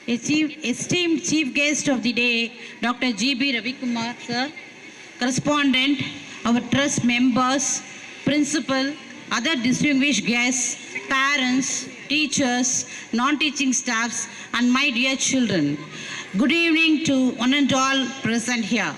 Esteemed chief guest of the day, Dr. G.B. Ravikumar, sir, correspondent, our trust members, principal, other distinguished guests, parents, teachers, non-teaching staffs, and my dear children. Good evening to one and all present here.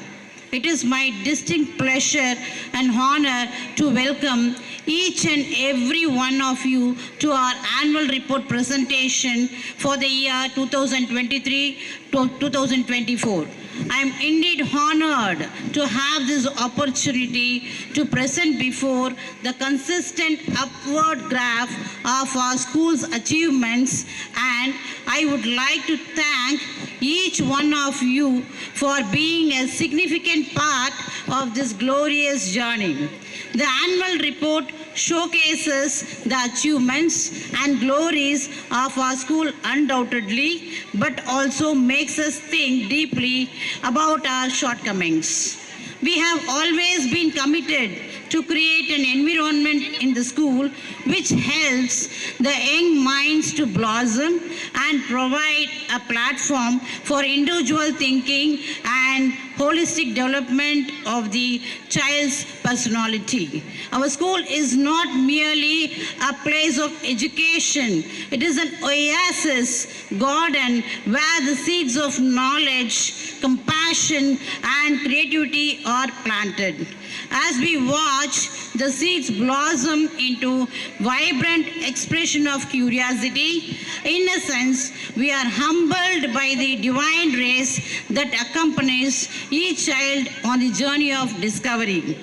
It is my distinct pleasure and honor to welcome each and every one of you to our annual report presentation for the year 2023 to 2024. I am indeed honored to have this opportunity to present before the consistent upward graph of our school's achievements, and I would like to thank each one of you for being a significant part of this glorious journey. The annual report showcases the achievements and glories of our school undoubtedly, but also makes us think deeply about our shortcomings. We have always been committed to create an environment in the school which helps the young minds to blossom and provide a platform for individual thinking and holistic development of the child's personality. Our school is not merely a place of education. It is an oasis garden where the seeds of knowledge, compassion, and creativity are planted. As we watch the seeds blossom into vibrant expression of curiosity, innocence, we are humbled by the divine grace that accompanies each child on the journey of discovery.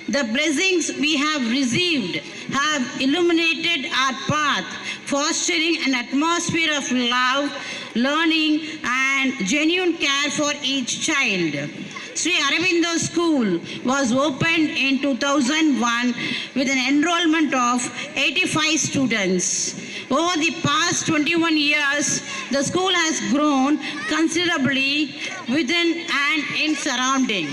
The blessings we have received have illuminated our path, fostering an atmosphere of love, learning, and genuine care for each child. Sri Aurobindo School was opened in 2001 with an enrollment of 85 students. Over the past 21 years, the school has grown considerably within and in surrounding.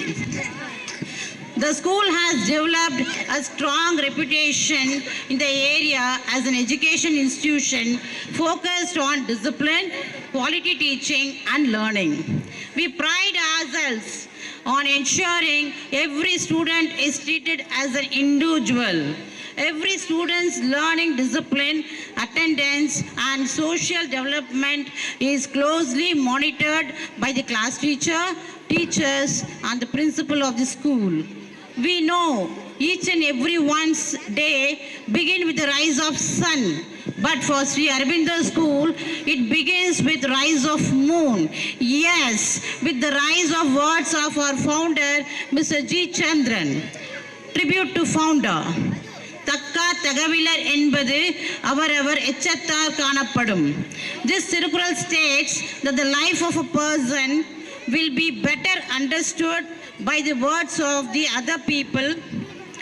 The school has developed a strong reputation in the area as an education institution focused on discipline, quality teaching, and learning. We pride ourselves on ensuring every student is treated as an individual. Every student's learning discipline, attendance, and social development is closely monitored by the class teacher, teachers, and the principal of the school. We know each and every one's day begins with the rise of sun. But for Sri Aurobindo School, it begins with rise of moon. Yes, with the rise of words of our founder, Mr. G. Chandran. Tribute to founder. தக்கா தகவிலர் என்பது அவரவர் எச்சத்தால் காணப்படும். This circular states that the life of a person will be better understood by the words of the other people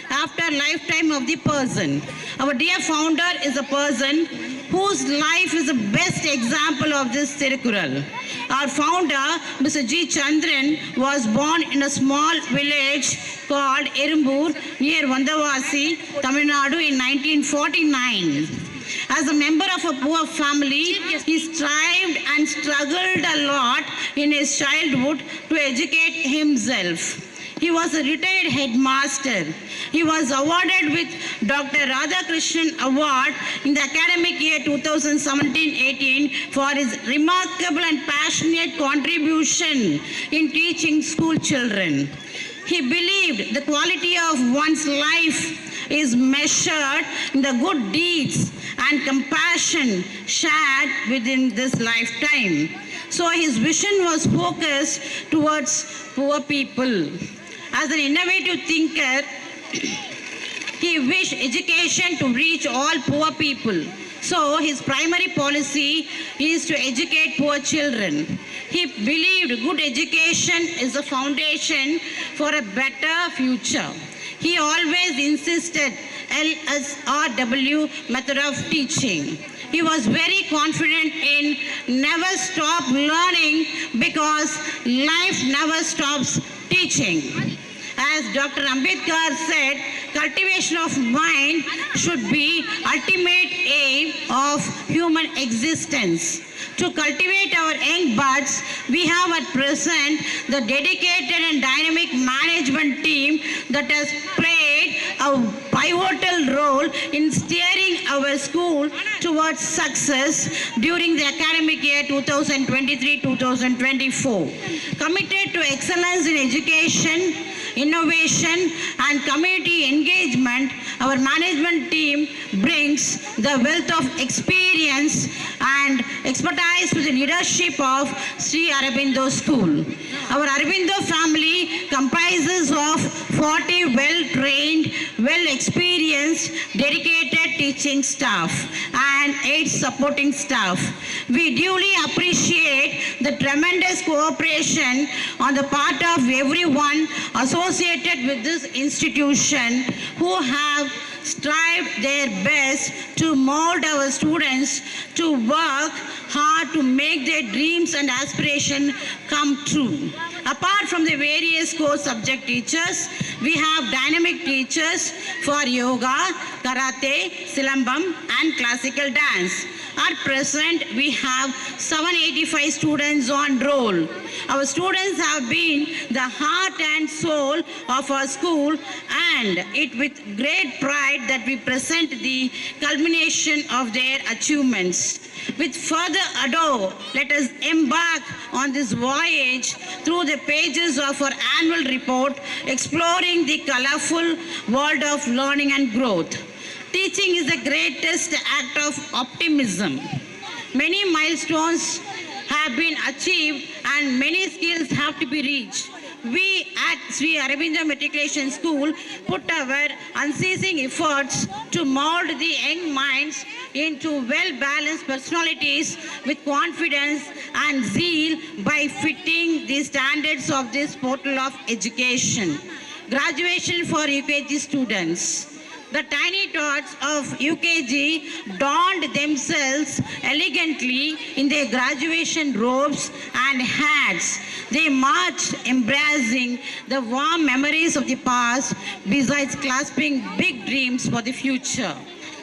after lifetime of the person. Our dear founder is a person whose life is the best example of this circular. Our founder, Mr. G. Chandran, was born in a small village called Erumbur near Vandavasi, Tamil Nadu in 1949. As a member of a poor family, he strived and struggled a lot in his childhood to educate himself. He was a retired headmaster. He was awarded with Dr. Radhakrishnan Award in the academic year 2017-18 for his remarkable and passionate contribution in teaching school children. He believed the quality of one's life is measured in the good deeds and compassion shared within this lifetime. So his vision was focused towards poor people. As an innovative thinker, he wished education to reach all poor people. So his primary policy is to educate poor children. He believed good education is the foundation for a better future. He always insisted LSRW method of teaching. He was very confident in never stop learning because life never stops teaching. As Dr. Ambedkar said, cultivation of mind should be ultimate aim of human existence. To cultivate our young buds, we have at present the dedicated and dynamic management team that has played a pivotal role in steering our school towards success during the academic year 2023-2024. Committed to excellence in education, innovation and community engagement, our management team brings the wealth of experience and expertise to the leadership of Sri Aurobindo School. Our Aurobindo family comprises of 40 well-trained, well-experienced, dedicated teaching staff and 8 supporting staff. We duly appreciate the tremendous cooperation on the part of everyone associated with this institution who have strived their best to mold our students to work hard to make their dreams and aspirations come true. Apart from the various core subject teachers, we have dynamic teachers for yoga, karate, silambam and classical dance. At present, we have 785 students on roll. Our students have been the heart and soul of our school, and it with great pride that we present the culmination of their achievements. With further ado, let us embark on this voyage through the pages of our annual report, exploring the colorful world of learning and growth. Teaching is the greatest act of optimism. Many milestones have been achieved and many skills have to be reached. We at Sri Aurobindo Matriculation School put our unceasing efforts to mold the young minds into well-balanced personalities with confidence and zeal by fitting the standards of this portal of education. Graduation for UKG students. The tiny tots of UKG donned themselves elegantly in their graduation robes and hats. They marched embracing the warm memories of the past, besides clasping big dreams for the future.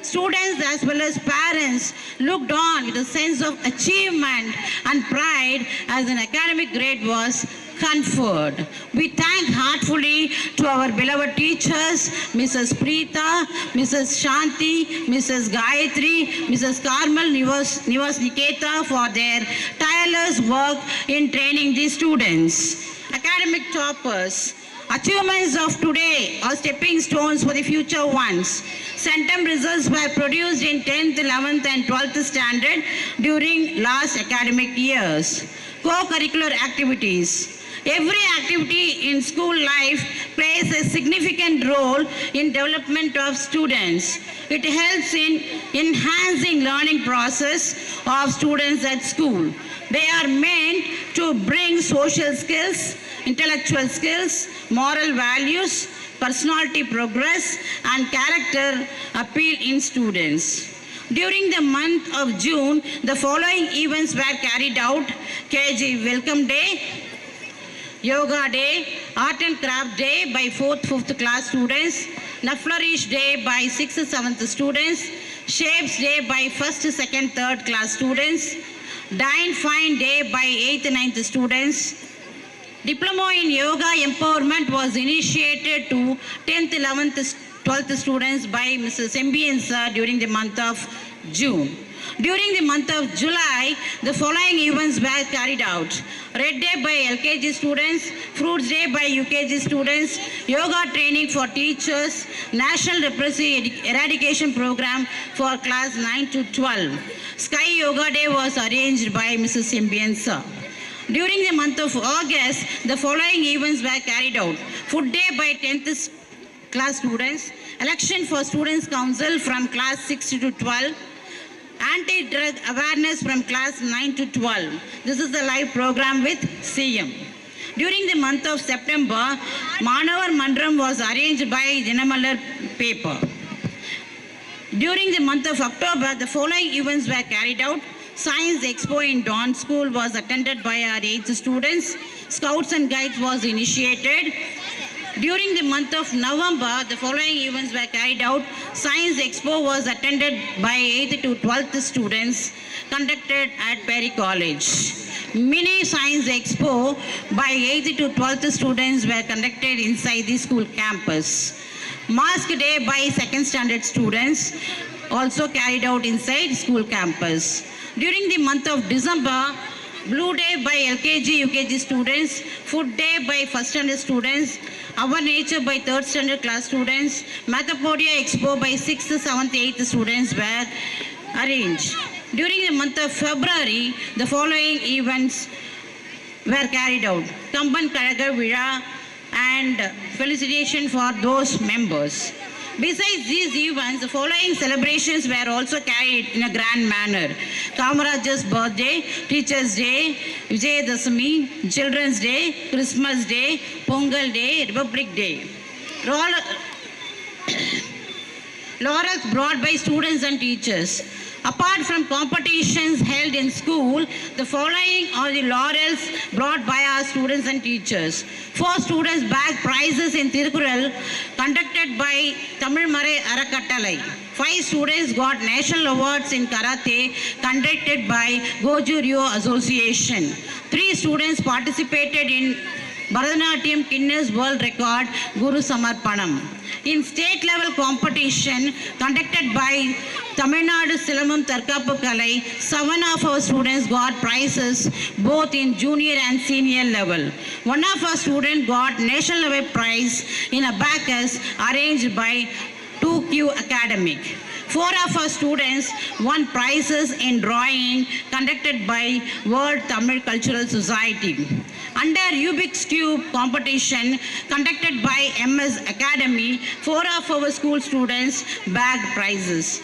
Students as well as parents looked on with a sense of achievement and pride as an academic grade was conferred. We thank heartfully to our beloved teachers, Mrs. Preeta, Mrs. Shanti, Mrs. Gayatri, Mrs. Carmel Nivas Niketa for their tireless work in training the students. Academic toppers. Achievements of today are stepping stones for the future ones. Centum results were produced in 10th, 11th and 12th standard during last academic years. Co-curricular activities. Every activity in school life plays a significant role in development of students. It helps in enhancing learning process of students at school. They are meant to bring social skills, intellectual skills, moral values, personality progress, and character appeal in students. During the month of June, the following events were carried out: KG Welcome Day, Yoga Day, Art and Craft Day by 4th, 5th class students, Naflarish Day by 6th, 7th students, Shapes Day by 1st, 2nd, 3rd class students, Dine Fine Day by 8th, 9th students. Diploma in Yoga Empowerment was initiated to 10th, 11th, 12th students by Mrs. MBN sir during the month of June. During the month of July, the following events were carried out: Red Day by LKG students, Fruits Day by UKG students, Yoga training for teachers, National Leprosy Eradication Program for class 9 to 12. Sky Yoga Day was arranged by Mrs. MBN sir. During the month of August, the following events were carried out: Food Day by 10th class students, Election for Students Council from class 6 to 12, Anti-drug awareness from class 9 to 12. This is the live program with CM. During the month of September, Manavar Mandram was arranged by Dinamalar paper. During the month of October, the following events were carried out: Science Expo in Dawn School was attended by our 8th students. Scouts and Guides was initiated. During the month of November, the following events were carried out. Science Expo was attended by 8th to 12th students conducted at Perry College. Mini Science Expo by 8th to 12th students were conducted inside the school campus. Mask Day by 2nd standard students also carried out inside school campus. During the month of December, Blue Day by LKG, UKG students, Food Day by 1st standard students, Our Nature by 3rd standard class students, Mathapodia Expo by 6th, 7th, 8th students were arranged. During the month of February, the following events were carried out. Kamban Kalaga Vira and felicitation for those members. Besides these events, the following celebrations were also carried in a grand manner. Kamarajar's birthday, Teachers' Day, Vijayadashami, Children's Day, Christmas Day, Pongal Day, Republic Day. Laurels brought by students and teachers. Apart from competitions held in school, the following are the laurels brought by our students and teachers. 4 students bagged prizes in Tirukural conducted by Tamil Marai Arakattalai. 5 students got national awards in karate conducted by Goju Ryu Association. 3 students participated in Bharatanatyam Guinness World Record Guru Samarpanam. In state level competition conducted by Tamil Nadu Silamam Tarkapu Kalai, 7 of our students got prizes both in junior and senior level. One of our students got national level prize in abacus arranged by 2Q Academic. 4 of our students won prizes in drawing conducted by World Tamil Cultural Society. Under Rubik's Cube competition conducted by MS Academy, 4 of our school students bagged prizes.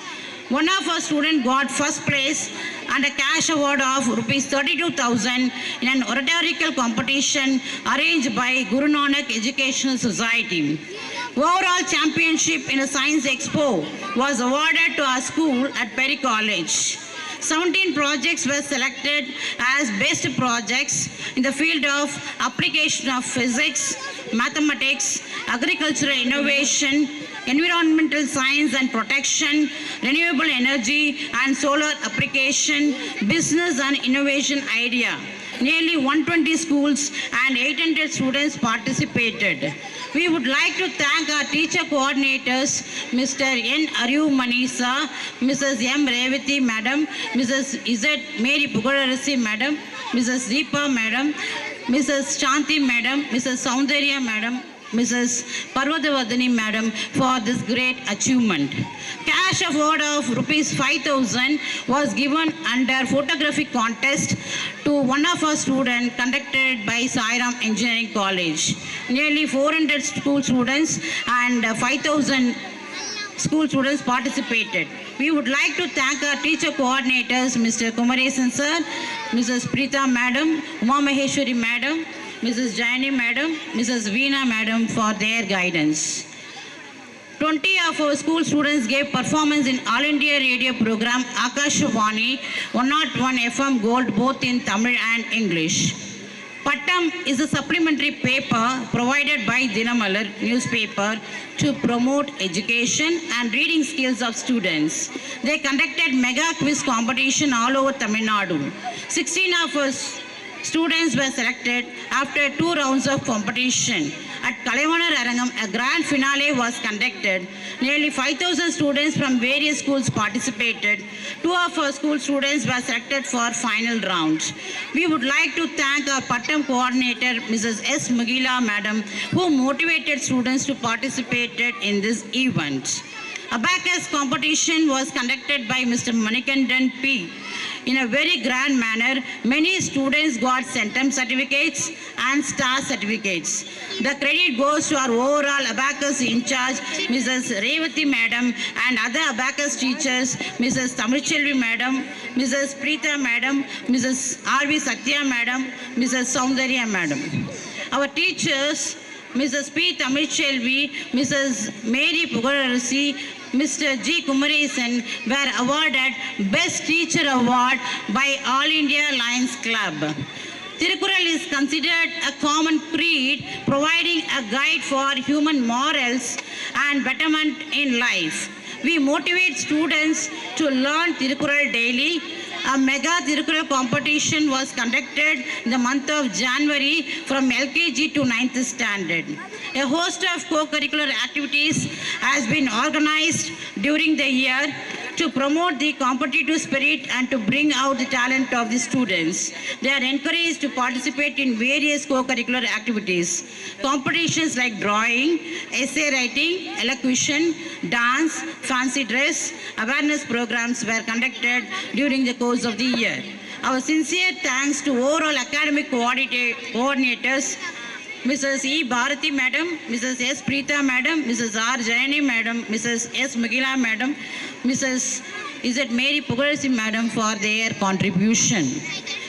One of our students got first place and a cash award of rupees 32,000 in an oratorical competition arranged by Guru Nanak Educational Society. Overall championship in a science expo was awarded to our school at Perry College. 17 projects were selected as best projects in the field of application of physics, mathematics, agricultural innovation, environmental science and protection, renewable energy and solar application, business and innovation idea. Nearly 120 schools and 800 students participated. We would like to thank our teacher coordinators, Mr. N. Ariu Manisa, Mrs. M. Revati Madam, Mrs. Z. Mary Pugalarasi Madam, Mrs. Deepa Madam, Mrs. Shanti Madam, Mrs. Soundarya Madam, Mrs. Parvatavardhani Madam for this great achievement. Cash award of rupees 5,000 was given under photography contest to one of our students conducted by Sairam Engineering College. Nearly 400 school students and 5,000 school students participated. We would like to thank our teacher coordinators, Mr. Kumaresan sir, Mrs. Preeta Madam, Uma Maheshwari Madam, Mrs. Jayani Madam, Mrs. Veena Madam for their guidance. 20 of our school students gave performance in All India Radio program Akashvani 101 FM Gold both in Tamil and English. Pattam is a supplementary paper provided by Dinamalar newspaper to promote education and reading skills of students. They conducted mega quiz competition all over Tamil Nadu. 16 of us students were selected after 2 rounds of competition. At Kalaivanar Arangam, a grand finale was conducted. Nearly 5,000 students from various schools participated. 2 of our school students were selected for final rounds. We would like to thank our Pattam coordinator, Mrs. S. Mugila Madam, who motivated students to participate in this event. Abacus competition was conducted by Mr. Manikandan P. In a very grand manner, many students got centum certificates and star certificates. The credit goes to our overall Abacus in charge, Mrs. Revati Madam, and other Abacus teachers, Mrs. Tamilchelvi Madam, Mrs. Preeta Madam, Mrs. R.V. Satya Madam, Mrs. Soundarya Madam. Our teachers, Mrs. P. Tamilchelvi, Mrs. Mary Pugalarasi, Mr. G. Kumaresan were awarded Best Teacher Award by All India Lions Club. Tirukkural is considered a common creed, providing a guide for human morals and betterment in life. We motivate students to learn Tirukkural daily. A mega Tirukkural competition was conducted in the month of January from LKG to 9th standard. A host of co-curricular activities has been organized during the year to promote the competitive spirit and to bring out the talent of the students. They are encouraged to participate in various co-curricular activities. Competitions like drawing, essay writing, elocution, dance, fancy dress, awareness programs were conducted during the course of the year. Our sincere thanks to overall academic coordinators, Mrs. E. Bharati Madam, Mrs. S. Preeta Madam, Mrs. R. Jayani Madam, Mrs. S. Mugila Madam, Mrs. Z. Mary Pugarasi Madam for their contribution.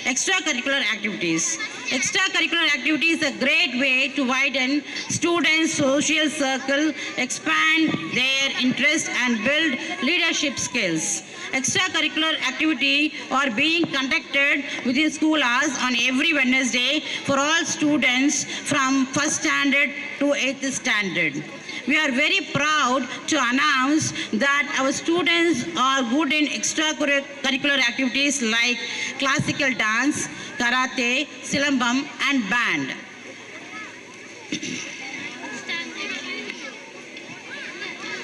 Extracurricular activities. Extracurricular activity is a great way to widen students' social circle, expand their interest and build leadership skills. Extracurricular activity are being conducted within school hours on every Wednesday for all students from 1st standard to 8th standard. We are very proud to announce that our students are good in extracurricular activities like classical dance, karate, silambam and band.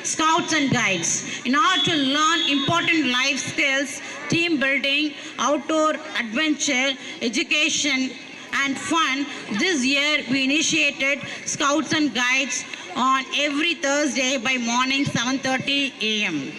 Scouts and guides. In order to learn important life skills, team building, outdoor adventure, education and fun, this year we initiated Scouts and Guides on every Thursday by morning 7:30 a.m.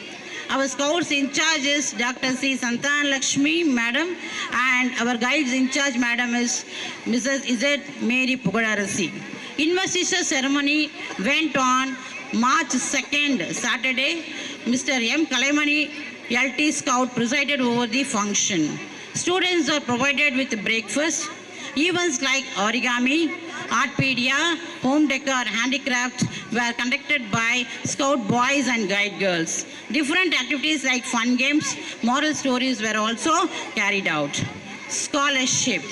Our Scouts in charge is Dr. C. Santan Lakshmi Madam and our Guides in charge Madam is Mrs. Z. Mary Pugadarasi. Investiture ceremony went on March 2nd, Saturday. Mr. M. Kalaimani, LT Scout, presided over the function. Students are provided with breakfast. Events like origami, artpedia, home decor, handicrafts were conducted by Scout boys and Guide girls. Different activities like fun games, moral stories were also carried out. Scholarship.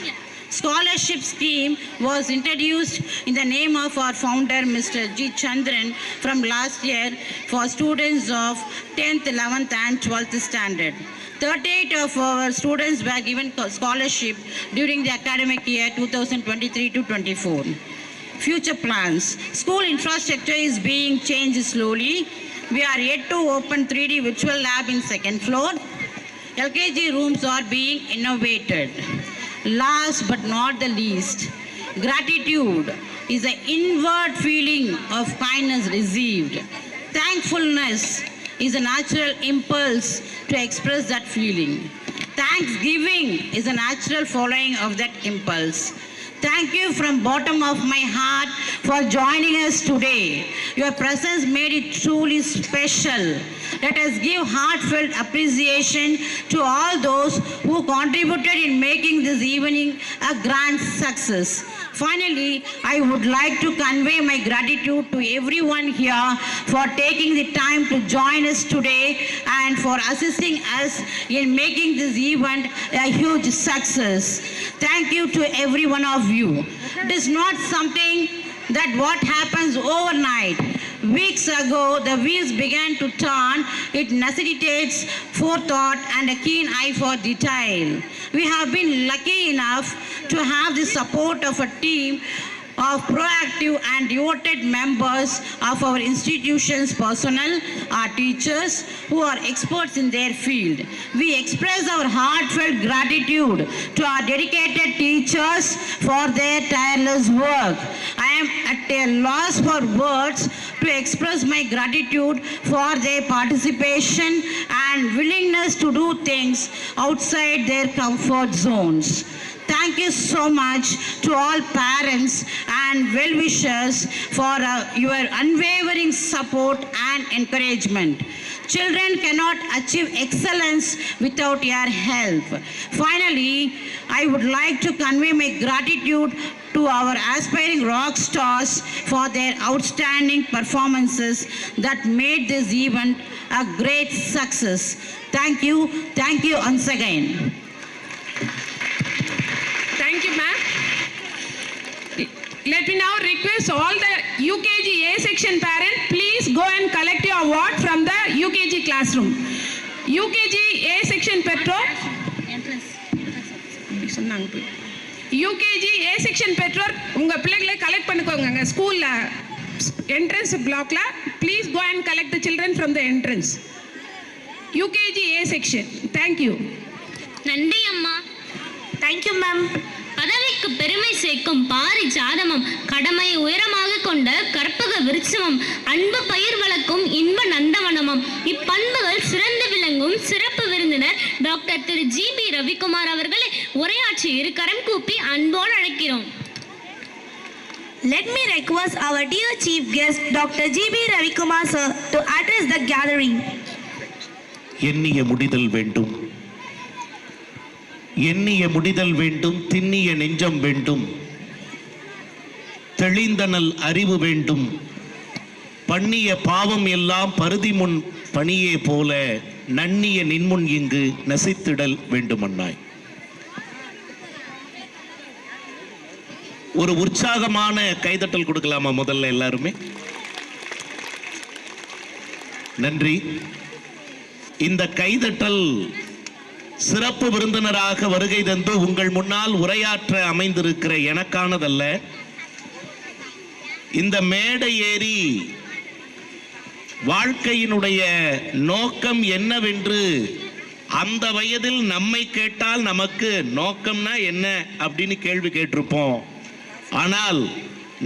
Scholarship scheme was introduced in the name of our founder, Mr. G. Chandran, from last year for students of 10th, 11th and 12th standard. 38 of our students were given scholarship during the academic year 2023 to 24. Future plans. School infrastructure is being changed slowly. We are yet to open 3D virtual lab in 2nd floor. LKG rooms are being innovated. Last but not the least, gratitude is an inward feeling of kindness received. Thankfulness is a natural impulse to express that feeling. Thanksgiving is a natural following of that impulse. Thank you from bottom of my heart for joining us today. Your presence made it truly special. Let us give heartfelt appreciation to all those who contributed in making this evening a grand success. Finally, I would like to convey my gratitude to everyone here for taking the time to join us today and for assisting us in making this event a huge success. Thank you to every one of you. It is not something that what happens overnight. Weeks ago, the wheels began to turn. It necessitates forethought and a keen eye for detail. We have been lucky enough to have the support of a team of proactive and devoted members of our institution's personnel, our teachers, who are experts in their field. We express our heartfelt gratitude to our dedicated teachers for their tireless work. I am at a loss for words to express my gratitude for their participation and willingness to do things outside their comfort zones. Thank you so much to all parents and well-wishers for your unwavering support and encouragement. Children cannot achieve excellence without your help. Finally, I would like to convey my gratitude to our aspiring rock stars for their outstanding performances that made this event a great success. Thank you once again. Thank Thank you, ma'am. Let me now request all the UKG A section parents, please go and collect your award from the UKG classroom. UKG A section பெற்றோர் UKG A section பெற்றோர் உங்க பிள்ளைகளை collect பண்ணிக்கோங்க ஸ்கூல்ல entrance blockல. Please go and collect the children from the entrance. UKG A section. Thank you. நன்றி அம்மா. Thank you, ma'am. பதவிக்கு பெருமை சேர்க்கும் பாரிஜாதமும் கடமையை உயரமாக கொண்ட கற்பக விருட்சமும் அன்பு பயிர் வளர்க்கும் இன்ப நந்தவனமும் இப்பண்புகள் சிறந்து விளங்கும் சிறப்பு விருந்தினர் டாக்டர் திரு ஜிபி ரவிக்குமார் அவர்களை உரையாற்றி இரு கரம் கூப்பி அன்போடு அழைக்கிறோம். Let me request our dear chief guest Dr. G.B. Ravikumar sir to address the gathering. எண்ணிய முடிதல் வேண்டும், எண்ணிய முடிதல் வேண்டும், திண்ணிய நெஞ்சம் வேண்டும், தெளிந்தனல் அறிவு வேண்டும், பண்ணிய பாவம் எல்லாம் பருதி முன் பணியே போல நன்னிய நின்முன் இங்கு நசித்திடல் வேண்டுமன்னாய். ஒரு உற்சாகமான கைதட்டல் கொடுக்கலாமா முதல்ல எல்லாருமே? நன்றி. இந்த கைதட்டல் சிறப்பு விருந்தினராக வருகை தந்து உங்கள் முன்னால் உரையாற்ற அமைந்திருக்கிற எனக்கானதல்ல. இந்த மேடை ஏறி வாழ்க்கையினுடைய நோக்கம் என்னவென்று அந்த வயதில் நம்மை கேட்டால் நமக்கு நோக்கம்னா என்ன அப்படின்னு கேள்வி கேட்டிருப்போம். ஆனால்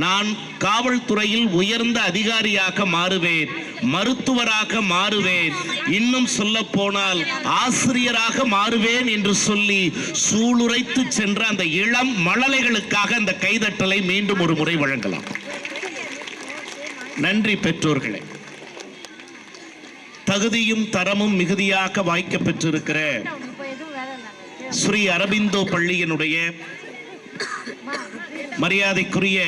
நான் காவல்துறையில் உயர்ந்த அதிகாரியாக மாறுவேன், மருத்துவராக மாறுவேன், இன்னும் சொல்ல போனால் ஆசிரியராக மாறுவேன் என்று சொல்லி சூளுரைத்து சென்ற அந்த இளம் மழலைகளுக்காக அந்த கைதட்டலை மீண்டும் ஒரு முறை வழங்கலாம். நன்றி பெற்றோர்களே. தகுதியும் தரமும் மிகுதியாக வாய்க்க பெற்றிருக்கிற ஸ்ரீ அரபிந்தோ பள்ளியினுடைய மரியாதைக்குரிய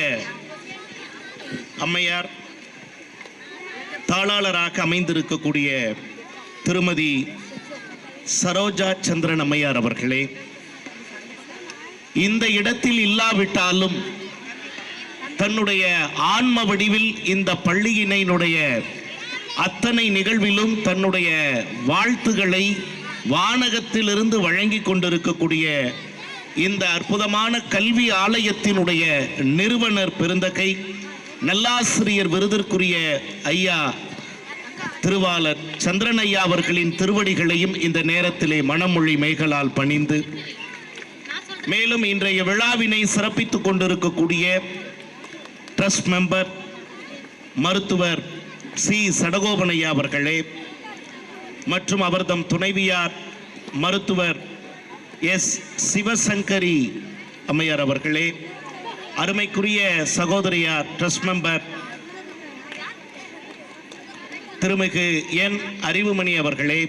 அம்மையார், தாளாளராக அமைந்திருக்கக்கூடிய திருமதி சரோஜா சந்திரன் அம்மையார் அவர்களே, இந்த இடத்தில் இல்லாவிட்டாலும் தன்னுடைய ஆன்ம வடிவில் இந்த பள்ளியினுடைய அத்தனை நிகழ்விலும் தன்னுடைய வாழ்த்துக்களை வானகத்திலிருந்து வழங்கி கொண்டிருக்கக்கூடிய இந்த அற்புதமான கல்வி ஆலயத்தினுடைய நிறுவனர் பெருந்தகை நல்லாசிரியர் விருதிற்குரிய ஐயா திருவாளர் சந்திரன் ஐயா அவர்களின் திருவடிகளையும் இந்த நேரத்திலே மனமொழி மெய்களால் பணிந்து, மேலும் இன்றைய விழாவினை சிறப்பித்துக் கொண்டிருக்கக்கூடிய ட்ரஸ்ட் மெம்பர் மருத்துவர் சி சடகோபன் ஐயா அவர்களே மற்றும் அவர்தம் துணைவியார் மருத்துவர் எஸ் சிவசங்கரி அம்மையார் அவர்களே, அருமைக்குரிய சகோதரியார் ட்ரஸ்ட் மெம்பர் திருமிகு என் அறிவுமணி அவர்களே,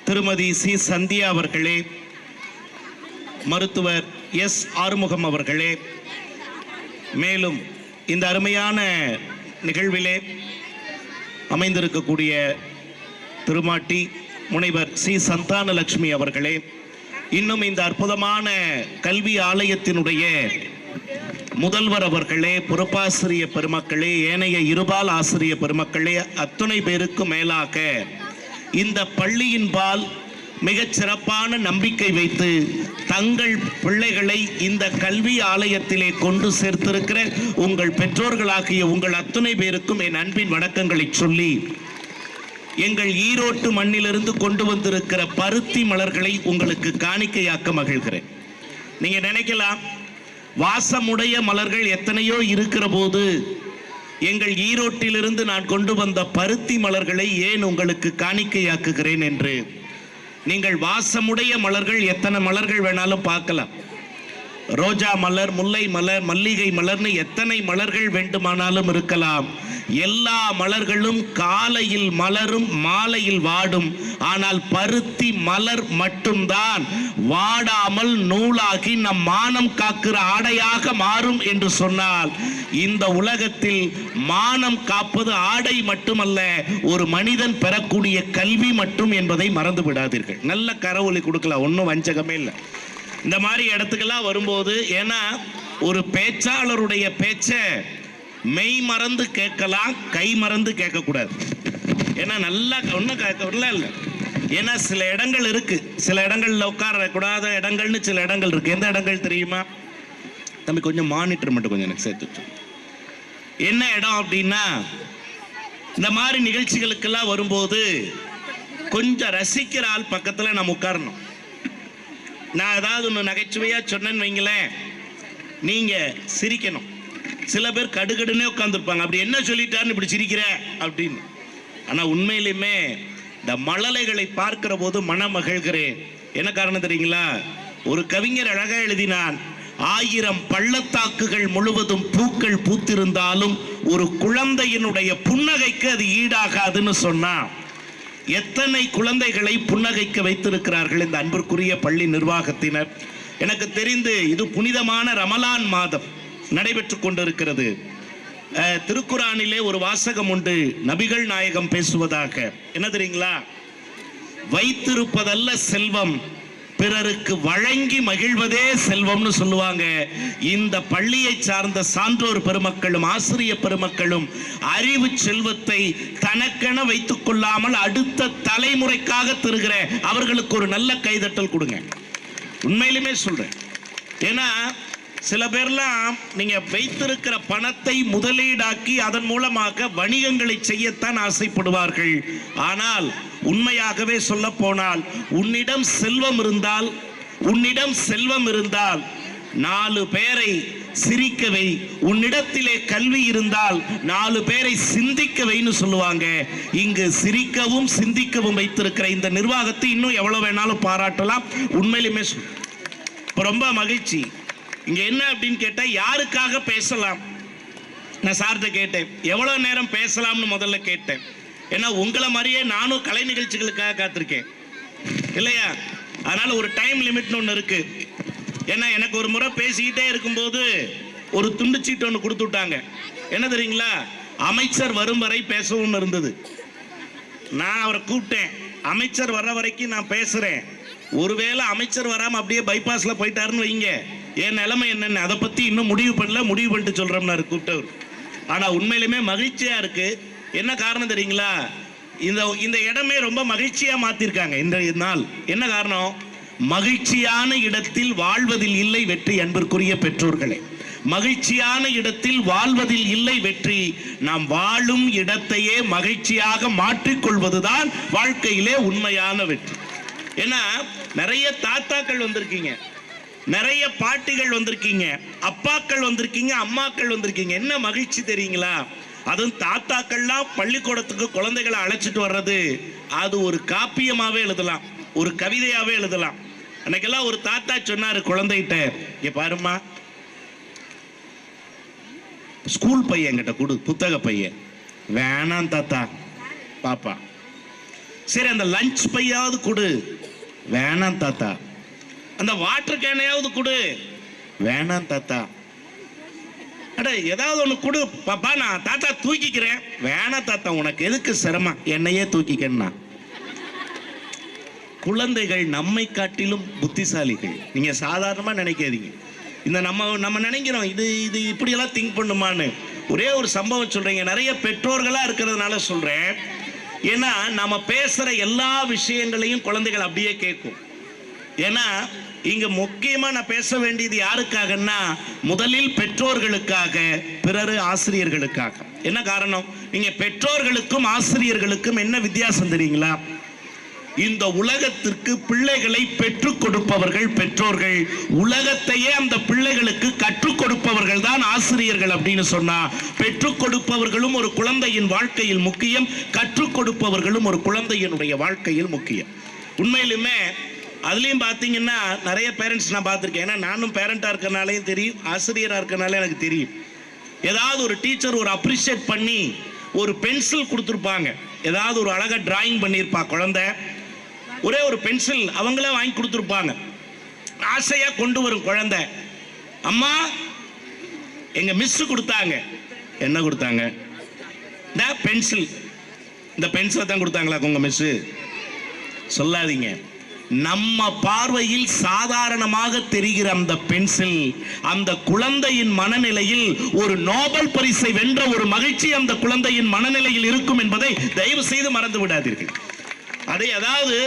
திருமதி சி சந்தியா அவர்களே, மருத்துவர் எஸ் ஆறுமுகம் அவர்களே, மேலும் இந்த அருமையான நிகழ்விலே அமைந்திருக்கக்கூடிய திருமாட்டி முனைவர் சி சந்தானலட்சுமி அவர்களே, இன்னும் இந்த அற்புதமான கல்வி ஆலயத்தினுடைய முதல்வர் அவர்களே, பொறுப்பாசிரிய பெருமக்களே, ஏனைய இருபால் ஆசிரிய பெருமக்களே, அத்துணை பேருக்கு மேலாக இந்த பள்ளியின்பால் மிகச் சிறப்பான நம்பிக்கை வைத்து தங்கள் பிள்ளைகளை இந்த கல்வி ஆலயத்திலே கொண்டு சேர்த்திருக்கிற உங்கள் பெற்றோர்களாகிய உங்கள் அத்துணை பேருக்கும் என் அன்பின் வணக்கங்களை சொல்லி, எங்கள் ஈரோட்டு மண்ணிலிருந்து கொண்டு வந்திருக்கிற பருத்தி மலர்களை உங்களுக்கு காணிக்கையாக்க மகிழ்கிறேன். நீங்க நினைக்கலாம், வாசமுடைய மலர்கள் எத்தனையோ இருக்கிற போது எங்கள் ஈரோட்டிலிருந்து நான் கொண்டு வந்த பருத்தி மலர்களை ஏன் உங்களுக்கு காணிக்கையாக்குகிறேன் என்று. நீங்கள் வாசமுடைய மலர்கள் எத்தனை மலர்கள் வேணாலும் பார்க்கலாம். ரோஜா மலர், முல்லை மலர், மல்லிகை மலர்னு எத்தனை மலர்கள் வேண்டுமானாலும் இருக்கலாம். எல்லா மலர்களும் காலையில் மலரும், மாலையில் வாடும். ஆனால் பருத்தி மலர் மட்டும்தான் வாடாமல் நூலாகி நம் மானம் காக்கிற ஆடையாக மாறும் என்று சொன்னால், இந்த உலகத்தில் மானம் காப்பது ஆடை மட்டுமல்ல, ஒரு மனிதன் பெறக்கூடிய கல்வி மட்டும் என்பதை மறந்து விடாதீர்கள். நல்ல கரவொலி கொடுக்கலாம், ஒன்றும் வஞ்சகமே இல்லை. இந்த மாதிரி இடத்துக்கெல்லாம் வரும்போது, ஏன்னா ஒரு பேச்சாளருடைய பேச்சை மெய் மறந்து கேட்கலாம், கை மறந்து கேட்கக்கூடாது. ஏன்னா நல்லா ஒன்றும் இல்லை. ஏன்னா சில இடங்கள் இருக்கு, சில இடங்கள்ல உட்காரக்கூடாத இடங்கள்னு சில இடங்கள் இருக்கு. எந்த இடங்கள் தெரியுமா தம்பி? கொஞ்சம் மானிட்டர் மட்டும் கொஞ்சம் எனக்கு சேர்த்து. என்ன இடம் அப்படின்னா, இந்த மாதிரி நிகழ்ச்சிகளுக்கெல்லாம் வரும்போது கொஞ்சம் ரசிக்கிற ஆள் பக்கத்தில் நம்ம உட்காரணும். நான் ஏதாவது ஒன்று நகைச்சுவையா சொன்னேன்னு வைங்களேன், நீங்க சிரிக்கணும். சில பேர் கடுகடுன்னே உட்காந்துருப்பாங்க, அப்படி என்ன சொல்லிட்டாருன்னு இப்படி சிரிக்கிற அப்படின்னு. ஆனால் உண்மையிலுமே இந்த மழலைகளை பார்க்கிற போது மனமகிழ்கிறேன். என்ன காரணம் தெரியுங்களா? ஒரு கவிஞர் அழகா எழுதினான், 1000 பள்ளத்தாக்குகள் முழுவதும் பூக்கள் பூத்திருந்தாலும் ஒரு குழந்தையினுடைய புன்னகைக்கு அது ஈடாகாதுன்னு சொன்னா. எத்தனை குழந்தைகளை புன்னகைக்க வைத்திருக்கிறார்கள் இந்த அன்பிற்குரிய பள்ளி நிர்வாகத்தினர். எனக்கு தெரிந்து இது புனிதமான ரமலான் மாதம் நடைபெற்று கொண்டிருக்கிறது. திருக்குரானிலே ஒரு வாசகம் உண்டு, நபிகள் நாயகம் பேசுவதாக. என்ன தெரியுங்களா? வைத்திருப்பதல்ல செல்வம், பிறருக்கு வழங்கி மகிழ்வதே செல்வம்னு சொல்லுவாங்க. இந்த பள்ளியை சார்ந்த சான்றோர் பெருமக்களும் ஆசிரிய பெருமக்களும் அறிவு செல்வத்தை தனக்கென வைத்துக் கொள்ளாமல் அடுத்த தலைமுறைக்காக தருகிற அவர்களுக்கு ஒரு நல்ல கைதட்டல் கொடுங்க. உண்மையிலுமே சொல்றேன். ஏன்னா சில பேர்லாம் நீங்க வைத்திருக்கிற பணத்தை முதலீடாக்கி அதன் மூலமாக வணிகங்களை செய்யத்தான் ஆசைப்படுவார்கள். ஆனால் உண்மையாகவே சொல்ல போனால், உன்னிடம் செல்வம் இருந்தால் 4 பேரை சிரிக்கவை, உன்னிடத்திலே கல்வி இருந்தால் 4 பேரை சிந்திக்கவைன்னு சொல்லுவாங்க. இங்கு சிரிக்கவும் சிந்திக்கவும் வைத்திருக்கிற இந்த நிர்வாகத்தை இன்னும் எவ்வளவு வேணாலும் பாராட்டலாம். உண்மையிலுமே ரொம்ப மகிழ்ச்சி. இங்க என்ன அப்படின்னு கேட்டா, யாருக்காக பேசலாம்? நான் சார்ட்ட கேட்டேன், எவ்வளவு நேரம் பேசலாம்னு முதல்ல கேட்டேன். ஏன்னா உங்களை மாதிரியே நானும் கலை நிகழ்ச்சிகளுக்காக காத்திருக்கேன் இல்லையா? அதனால ஒரு டைம் லிமிட்னு ஒன்று இருக்கு. ஏன்னா எனக்கு ஒரு முறை பேசிக்கிட்டே இருக்கும்போது ஒரு துண்டு சீட்டு ஒன்று கொடுத்து விட்டாங்க. என்ன தெரியுங்களா? அமைச்சர் வரும் வரை பேசவும் இருந்தது. நான் அவரை கூப்பிட்டேன், அமைச்சர் வர்ற வரைக்கும் நான் பேசுறேன். ஒருவேளை அமைச்சர் வராம அப்படியே பைபாஸ்ல போயிட்டாருன்னு வைங்க, என் நிலைமை என்னன்னு அதை பத்தி இன்னும் முடிவு பண்ணிட்டு சொல்றோம்னாரு கூப்பிட்டவர். ஆனா உண்மையிலுமே மகிழ்ச்சியா இருக்கு. என்ன காரணம் தெரியுங்களா? இந்த இடமே ரொம்ப மகிழ்ச்சியா மாத்திருக்காங்க இந்த நாள். என்ன காரணம்? மகிழ்ச்சியான இடத்தில் வாழ்வதில் இல்லை வெற்றி. அன்பிற்குரிய பெற்றோர்களே, மகிழ்ச்சியான இடத்தில் வாழ்வதில் இல்லை வெற்றி. நாம் வாழும் இடத்தையே மகிழ்ச்சியாக மாற்றிக்கொள்வதுதான் வாழ்க்கையிலே உண்மையான வெற்றி. ஏன்னா நிறைய தாத்தாக்கள் வந்திருக்கீங்க, நிறைய பாட்டிகள் வந்திருக்கீங்க, அப்பாக்கள் வந்திருக்கீங்க, அம்மாக்கள் வந்திருக்கீங்க. என்ன மகிழ்ச்சி தெரியுங்களா? அதுவும் தாத்தாக்கள்லாம் பள்ளிக்கூடத்துக்கு குழந்தைகளை அழைச்சிட்டு வர்றது, அது ஒரு காப்பியமாவே எழுதலாம், ஒரு கவிதையாவே எழுதலாம். அன்னைக்கெல்லாம் ஒரு தாத்தா சொன்னாரு குழந்தைகிட்ட, இங்க பாருமா, ஸ்கூல் பையன் கிட்ட கொடு, புத்தக பையன். வேணாம் தாத்தா. பாப்பா, சரி அந்த லஞ்ச் பையாவது கொடு. வேணாம் தாத்தா. அந்த வாட்டர் கேனையாவது கொடு. வேணாம் தாத்தா. அட ஏதாவது ஒன்று கொடு பாப்பா, நான் தாத்தா தூக்கிக்கிறேன். வேணாம் தாத்தா, உனக்கு எதுக்கு சிரமம், என்னையே தூக்கிக்கன்னா. குழந்தைகள் நம்மை காட்டிலும் புத்திசாலிகள். நீங்க சாதாரணமா நினைக்காதீங்க. இந்த நம்ம நினைக்கிறோம் இது இப்படியெல்லாம் திங்க் பண்ணுமான்னு. ஒரே ஒரு சம்பவம் சொல்றீங்க, நிறைய பெற்றோர்களா இருக்கிறதுனால சொல்றேன். ஏன்னா நம்ம பேசுற எல்லா விஷயங்களையும் குழந்தைகள் அப்படியே கேட்கும். ஏன்னா இங்க முக்கியமா நான் பேச வேண்டியது யாருக்காகன்னா, முதலில் பெற்றோர்களுக்காக, பிறகு ஆசிரியர்களுக்காக. என்ன காரணம்? நீங்க பெற்றோர்களுக்கும் ஆசிரியர்களுக்கும் என்ன வித்தியாசம் தெரியுங்களா? இந்த உலகத்திற்கு பிள்ளைகளை பெற்றுக் கொடுப்பவர்கள் பெற்றோர்கள், உலகத்தையே அந்த பிள்ளைகளுக்கு கற்றுக் கொடுப்பவர்கள் தான் ஆசிரியர்கள். அப்படின்னு சொன்னா, பெற்றுக் கொடுப்பவர்களும் ஒரு குழந்தையின் வாழ்க்கையில் முக்கியம், கற்றுக் கொடுப்பவர்களும் ஒரு குழந்தையினுடைய வாழ்க்கையில் முக்கியம். உண்மையிலுமே அதுலயும் பாத்தீங்கன்னா நிறைய பேரண்ட்ஸ் நான் பார்த்திருக்கேன். ஏன்னா நானும் பேரண்டா இருக்கனாலையும் தெரியும், ஆசிரியரா இருக்கனால எனக்கு தெரியும். ஏதாவது ஒரு டீச்சர் ஒரு அப்ரிஷியேட் பண்ணி ஒரு பென்சில் கொடுத்துருப்பாங்க, ஏதாவது ஒரு அழகா டிராயிங் பண்ணியிருப்பா குழந்தை, ஒரே ஒரு பென்சில் அவங்களே வாங்கி கொடுத்துருப்பாங்க. ஆசையா கொண்டு வரும் குழந்தை, அம்மா எங்க மிஸ் கொடுத்தாங்க. என்ன கொடுத்தாங்க? இந்த பென்சில். இந்த பென்சிலை தான் கொடுத்தாங்களா உங்க மிஸ்? சொல்லாதீங்க. நம்ம பார்வையில் சாதாரணமாக தெரிகிற அந்த பென்சில் அந்த குழந்தையின் மனநிலையில் ஒரு நோபல் பரிசை வென்ற ஒரு மகிழ்ச்சி அந்த குழந்தையின் மனநிலையில் இருக்கும் என்பதை தயவு செய்து மறந்து விடாதீர்கள். அதை அதாவது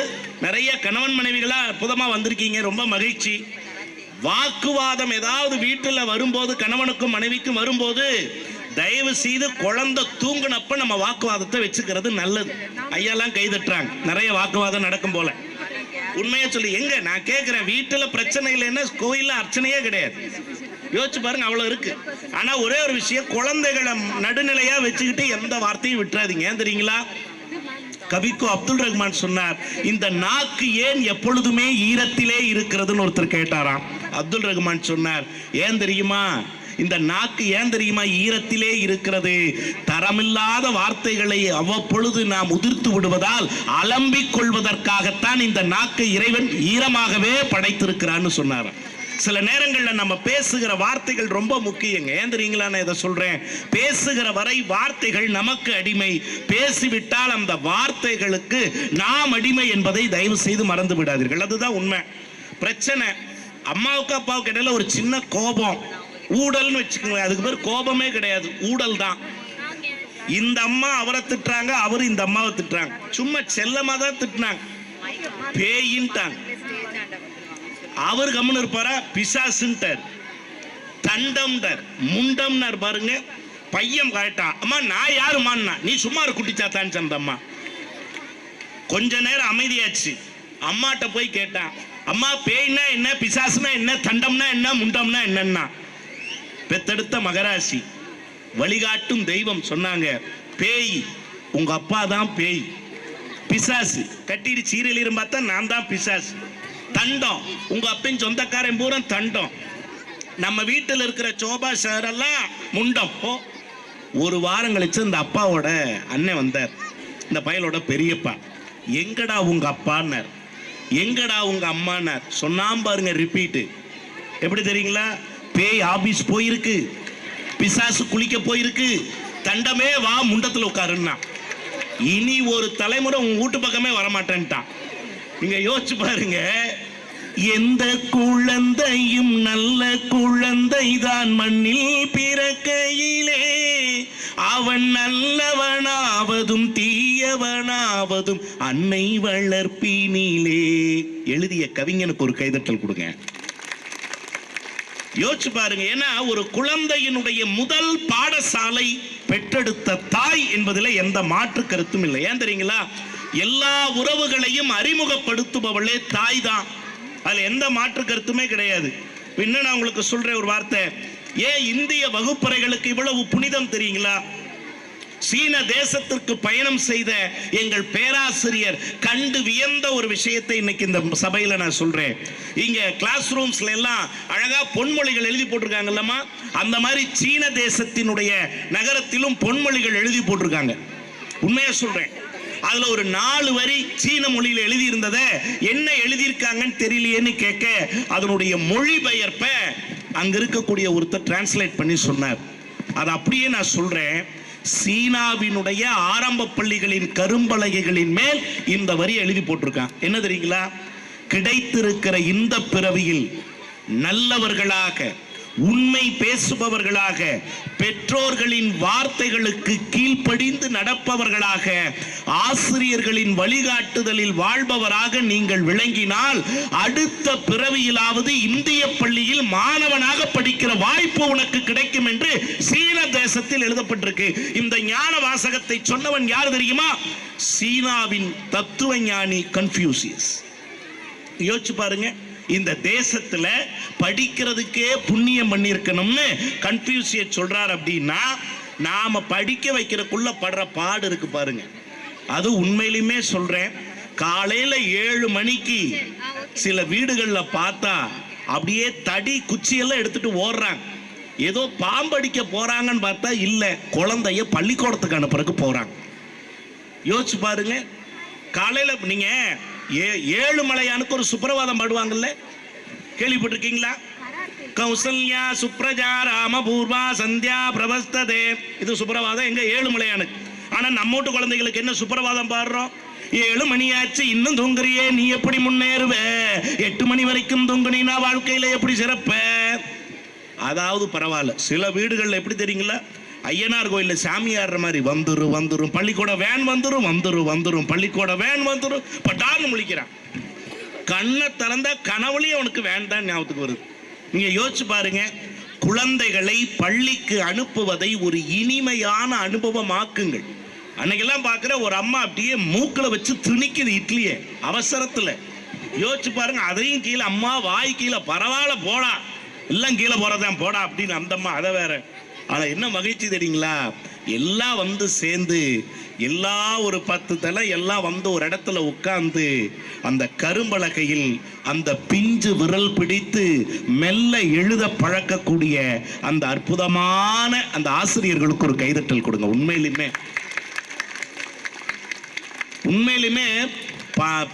நிறைய கணவன் மனைவிகளா அற்புதமா வந்திருக்கீங்க, ரொம்ப மகிழ்ச்சி. வாக்குவாதம் ஏதாவது வீட்டில் வரும்போது, கணவனுக்கும் மனைவிக்கும் வரும்போது, தயவு செய்து குழந்தை தூங்குனப்ப நம்ம வாக்குவாதத்தை வச்சுக்கிறது நல்லது. ஐயாலாம் கை தட்டுறாங்க, நிறைய வாக்குவாதம் நடக்கும் போல. உண்மையா சொல்லி எங்க நான் கேட்கிறேன், வீட்டுல பிரச்சனை இல்லைன்னா கோயில்ல அர்ச்சனையே கிடையாது. யோசிச்சு பாருங்க, அவ்வளவு இருக்கு. ஆனா ஒரே ஒரு விஷயம், குழந்தைகளை நடுநிலையா வச்சுக்கிட்டு எந்த வார்த்தையும் விட்டுறாதீங்க. ஏன் தெரியுங்களா? கவிக்கோ அப்துல் ரஹ்மான் சொன்னார், இந்த நாக்கு ஏன் எப்பொழுதுமே ஈரத்திலே இருக்கிறதுன்னு ஒருத்தர் கேட்டாராம். அப்துல் ரஹ்மான் சொன்னார், ஏன் தெரியுமா, இந்த நாக்கு ஏன் தெரியுமா ஈரத்திலே இருக்கிறது? தரமில்லாத வார்த்தைகளை அவ்வப்பொழுது நாம் உதிர்த்து விடுவதால் அலம்பிக் கொள்வதற்காகத்தான் இந்த நாக்கை இறைவன் ஈரமாகவே படைத்திருக்கிறான்னு சொன்னார். சில நேரங்களில் நம்ம பேசுகிற வார்த்தைகள் ரொம்ப முக்கியங்க. ஏன் தெரியுங்களா நான் இதை சொல்றேன்? பேசுகிற வரை வார்த்தைகள் நமக்கு அடிமை, பேசிவிட்டால் அந்த வார்த்தைகளுக்கு நாம் அடிமை என்பதை தயவு செய்து மறந்து விடாதீர்கள். அதுதான் உண்மை. பிரச்சனை அம்மாவுக்கு அப்பாவுக்கு இடையில ஒரு சின்ன கோபம், ஊடல்னு வச்சுக்கோங்க, அதுக்கு பேர் கோபமே கிடையாது, ஊடல் தான். இந்த அம்மா அவரை திட்டுறாங்க, அவரு இந்த அம்மாவை திட்டுறாங்க, சும்மா செல்லமா தான் திட்டினாங்க, பேயின்ட்டாங்க. அவர் கம்முன்னு இருப்பாரா, பிசாசுன்ட்டார், தண்டம்டார், முண்டம்னார். பாருங்க, பையன் காட்டான், அம்மா நான் யாருமான்னா, நீ சும்மா குட்டிச்சாத்தான் அந்த அம்மா. கொஞ்ச நேரம் அமைதியாச்சு. அம்மாட்ட போய் கேட்டான், அம்மா பேய்னா என்ன, பிசாசுனா என்ன, தண்டம்னா என்ன, முண்டம்னா என்னன்னா. பெத்தெடுத்த மகராசி, வழிகாட்டும் தெய்வம் சொன்னாங்க, பேய் உங்க அப்பா தான் பேய், பிசாசு கட்டிட்டு சீரியல் பார்த்தா நான் தான் பிசாசு, தண்டம் உங்க அப்பன் சொந்தக்காரன் பூரா தண்டம், நம்ம வீட்டில் இருக்கிற சோபா சாரெல்லாம் முண்டம். ஒரு வாரம் கழிச்சு இந்த அப்பாவோட அண்ணன் வந்தார், இந்த பயலோட பெரியப்பா. எங்கடா உங்க அப்பான்னார், எங்கடா உங்க அம்மானார். சொன்னாம் பாருங்க, ரிப்பீட்டு. எப்படி தெரியுங்களா? பேய் ஆபீஸ் போயிருக்கு, பிசாசு குளிக்க போயிருக்கு, தண்டமே வா முண்டத்தில் உட்காருன்னா. இனி ஒரு தலைமுறை உங்க வீட்டு பக்கமே வரமாட்டேன்ட்டான். நீங்க யோசிச்சு பாருங்க, எந்த குழந்தையும் நல்ல குழந்தைதான் மண்ணில் பிறக்கையிலே, அவன் நல்லவனாவதும் தீயவனாவதும் அன்னை வளர்ப்பினிலே. எழுதிய கவிஞனுக்கு ஒரு கைதட்டல் கொடுங்க. யோசிச்சு பாருங்க. ஏன்னா ஒரு குழந்தையினுடைய முதல் பாடசாலை பெற்றெடுத்த தாய் என்பதில் எந்த மாற்று கருத்தும் இல்லை. ஏன் தெரியுங்களா? எல்லா உறவுகளையும் அறிமுகப்படுத்துபவளே தாய் தான், அதுல எந்த மாற்று கருத்துமே கிடையாது. இன்னும் நான் உங்களுக்கு சொல்றேன் ஒரு வார்த்தை. ஏன் இந்திய வகுப்பறைகளுக்கு இவ்வளவு புனிதம் தெரியுங்களா? சீன தேசத்திற்கு பயணம் செய்த எங்கள் பேராசிரியர் கண்டு வியந்த ஒரு விஷயத்தை இன்னைக்கு இந்த சபையில நான் சொல்றேன். இங்க கிளாஸ் ரூம்ஸ்ல எல்லாம் அழகா பொன்மொழிகள் எழுதி போட்டிருக்காங்கல்லம்மா, அந்த மாதிரி சீன தேசத்தினுடைய நகரத்திலும் பொன்மொழிகள் எழுதி போட்டிருக்காங்க. உண்மையா சொல்றேன். அதுல ஒரு 4 வரி சீன மொழியில எழுதி இருந்தத என்ன எழுதியிருக்காங்கன்னு தெரியலையேன்னு கேட்க, அதனுடைய மொழிபெயர்ப்ப அங்க இருக்கக்கூடிய ஒருத்தர் டிரான்ஸ்லேட் பண்ணி சொன்னார். அது அப்படியே நான் சொல்றேன். சீனாவினுடைய ஆரம்ப பள்ளிகளின் கரும்பலகைகளின் மேல் இந்த வரி எழுதி போட்டிருக்கான். என்ன தெரியுங்களா? கிடைத்திருக்கிற இந்த பிறவியில் நல்லவர்களாக, உண்மை பேசுபவர்களாக, பெற்றோர்களின் வார்த்தைகளுக்கு கீழ்ப்படிந்து நடப்பவர்களாக, ஆசிரியர்களின் வழிகாட்டுதலில் வாழ்பவராக நீங்கள் விளங்கினால் அடுத்த பிறவியிலாவது இந்திய பள்ளியில் மாணவனாக படிக்கிற வாய்ப்பு உனக்கு கிடைக்கும் என்று சீன தேசத்தில் எழுதப்பட்டிருக்கு. இந்த ஞான வாசகத்தை சொன்னவன் யார் தெரியுமா? சீனாவின் தத்துவ ஞானி கன்ஃபியூசியஸ். யோசிச்சு பாருங்க. இந்த தேசத்துல படிக்கிறதுக்கே புண்ணியம் பண்ணியிருக்கணும்னு கன்ஃபியூசியஸ் சொல்றார். அப்படின்னா நாம படிக்க வைக்கிறதுக்குள்ள படுற பாடு இருக்கு பாருங்க. அது உண்மையிலுமே சொல்றேன். காலையில 7 மணிக்கு சில வீடுகள்ல பார்த்தா அப்படியே தடி குச்சியெல்லாம் எடுத்துட்டு ஓடுறாங்க. ஏதோ பாம்படிக்க போறாங்கன்னு பார்த்தா இல்ல, குழந்தைய பள்ளிக்கூடத்துக்கு அனுப்புறதுக்கு போறாங்க. யோசிச்சு பாருங்க. காலையில நீங்க ஏழுமலையானுக்கு ஒரு சுப்பிரவாதம் பாடுவாங்கல்ல, கேள்விப்பட்டிருக்கீங்களா? கௌசல்யா சுப்ரஜா ராமபூர்வா சந்தியா பிரபஸ்ததே. இது சுப்பிரவாதம் எங்க ஏழுமலையானுக்கு. ஆனா நம்ம வீட்டு குழந்தைகளுக்கு என்ன சுப்பிரவாதம் பாடுறோம்? 7 மணி ஆச்சு இன்னும் தூங்குறியே, நீ எப்படி முன்னேறுவ? 8 மணி வரைக்கும் தூங்குனீனா வாழ்க்கையில எப்படி சிறப்ப? அதாவது பரவாயில்ல, சில வீடுகள்ல எப்படி தெரியுங்களா, ஐயனார் கோயில்ல சாமி ஆடுற மாதிரி வந்துரும் பள்ளிக்கூட வேன் வந்துரும் பள்ளிக்கூட வேன் வந்துரும், பட்டான்னு முழிக்கிறான். கண்ணை திறந்தா கனவுலயே அவனுக்கு வேன் தான் ஞாபகத்துக்கு வருது. நீங்க யோசிச்சு பாருங்க, குழந்தைகளை பள்ளிக்கு அனுப்புவதை ஒரு இனிமையான அனுபவமாக்குங்கள். அன்னைக்கெல்லாம் பார்க்குற ஒரு அம்மா அப்படியே மூக்கில் வச்சு திணிக்குது இட்லியை அவசரத்தில். யோசிச்சு பாருங்க, அதையும் கீழே அம்மா வாய் கீழே பரவாயில்ல போடா, எல்லாம் கீழே போறதான் போடா அப்படின்னு அந்த அம்மா அதை வேற. ஆனால் என்ன மகிழ்ச்சி தெரியுங்களா, எல்லாம் வந்து சேர்ந்து எல்லா ஒரு 10 தலை எல்லாம் வந்து ஒரு இடத்துல உட்கார்ந்து அந்த கரும்பலகையில் அந்த பிஞ்சு விரல் பிடித்து மெல்ல எழுத பழக்கக்கூடிய அந்த அற்புதமான அந்த ஆசிரியர்களுக்கு ஒரு கைதட்டல் கொடுங்க. உண்மையிலுமே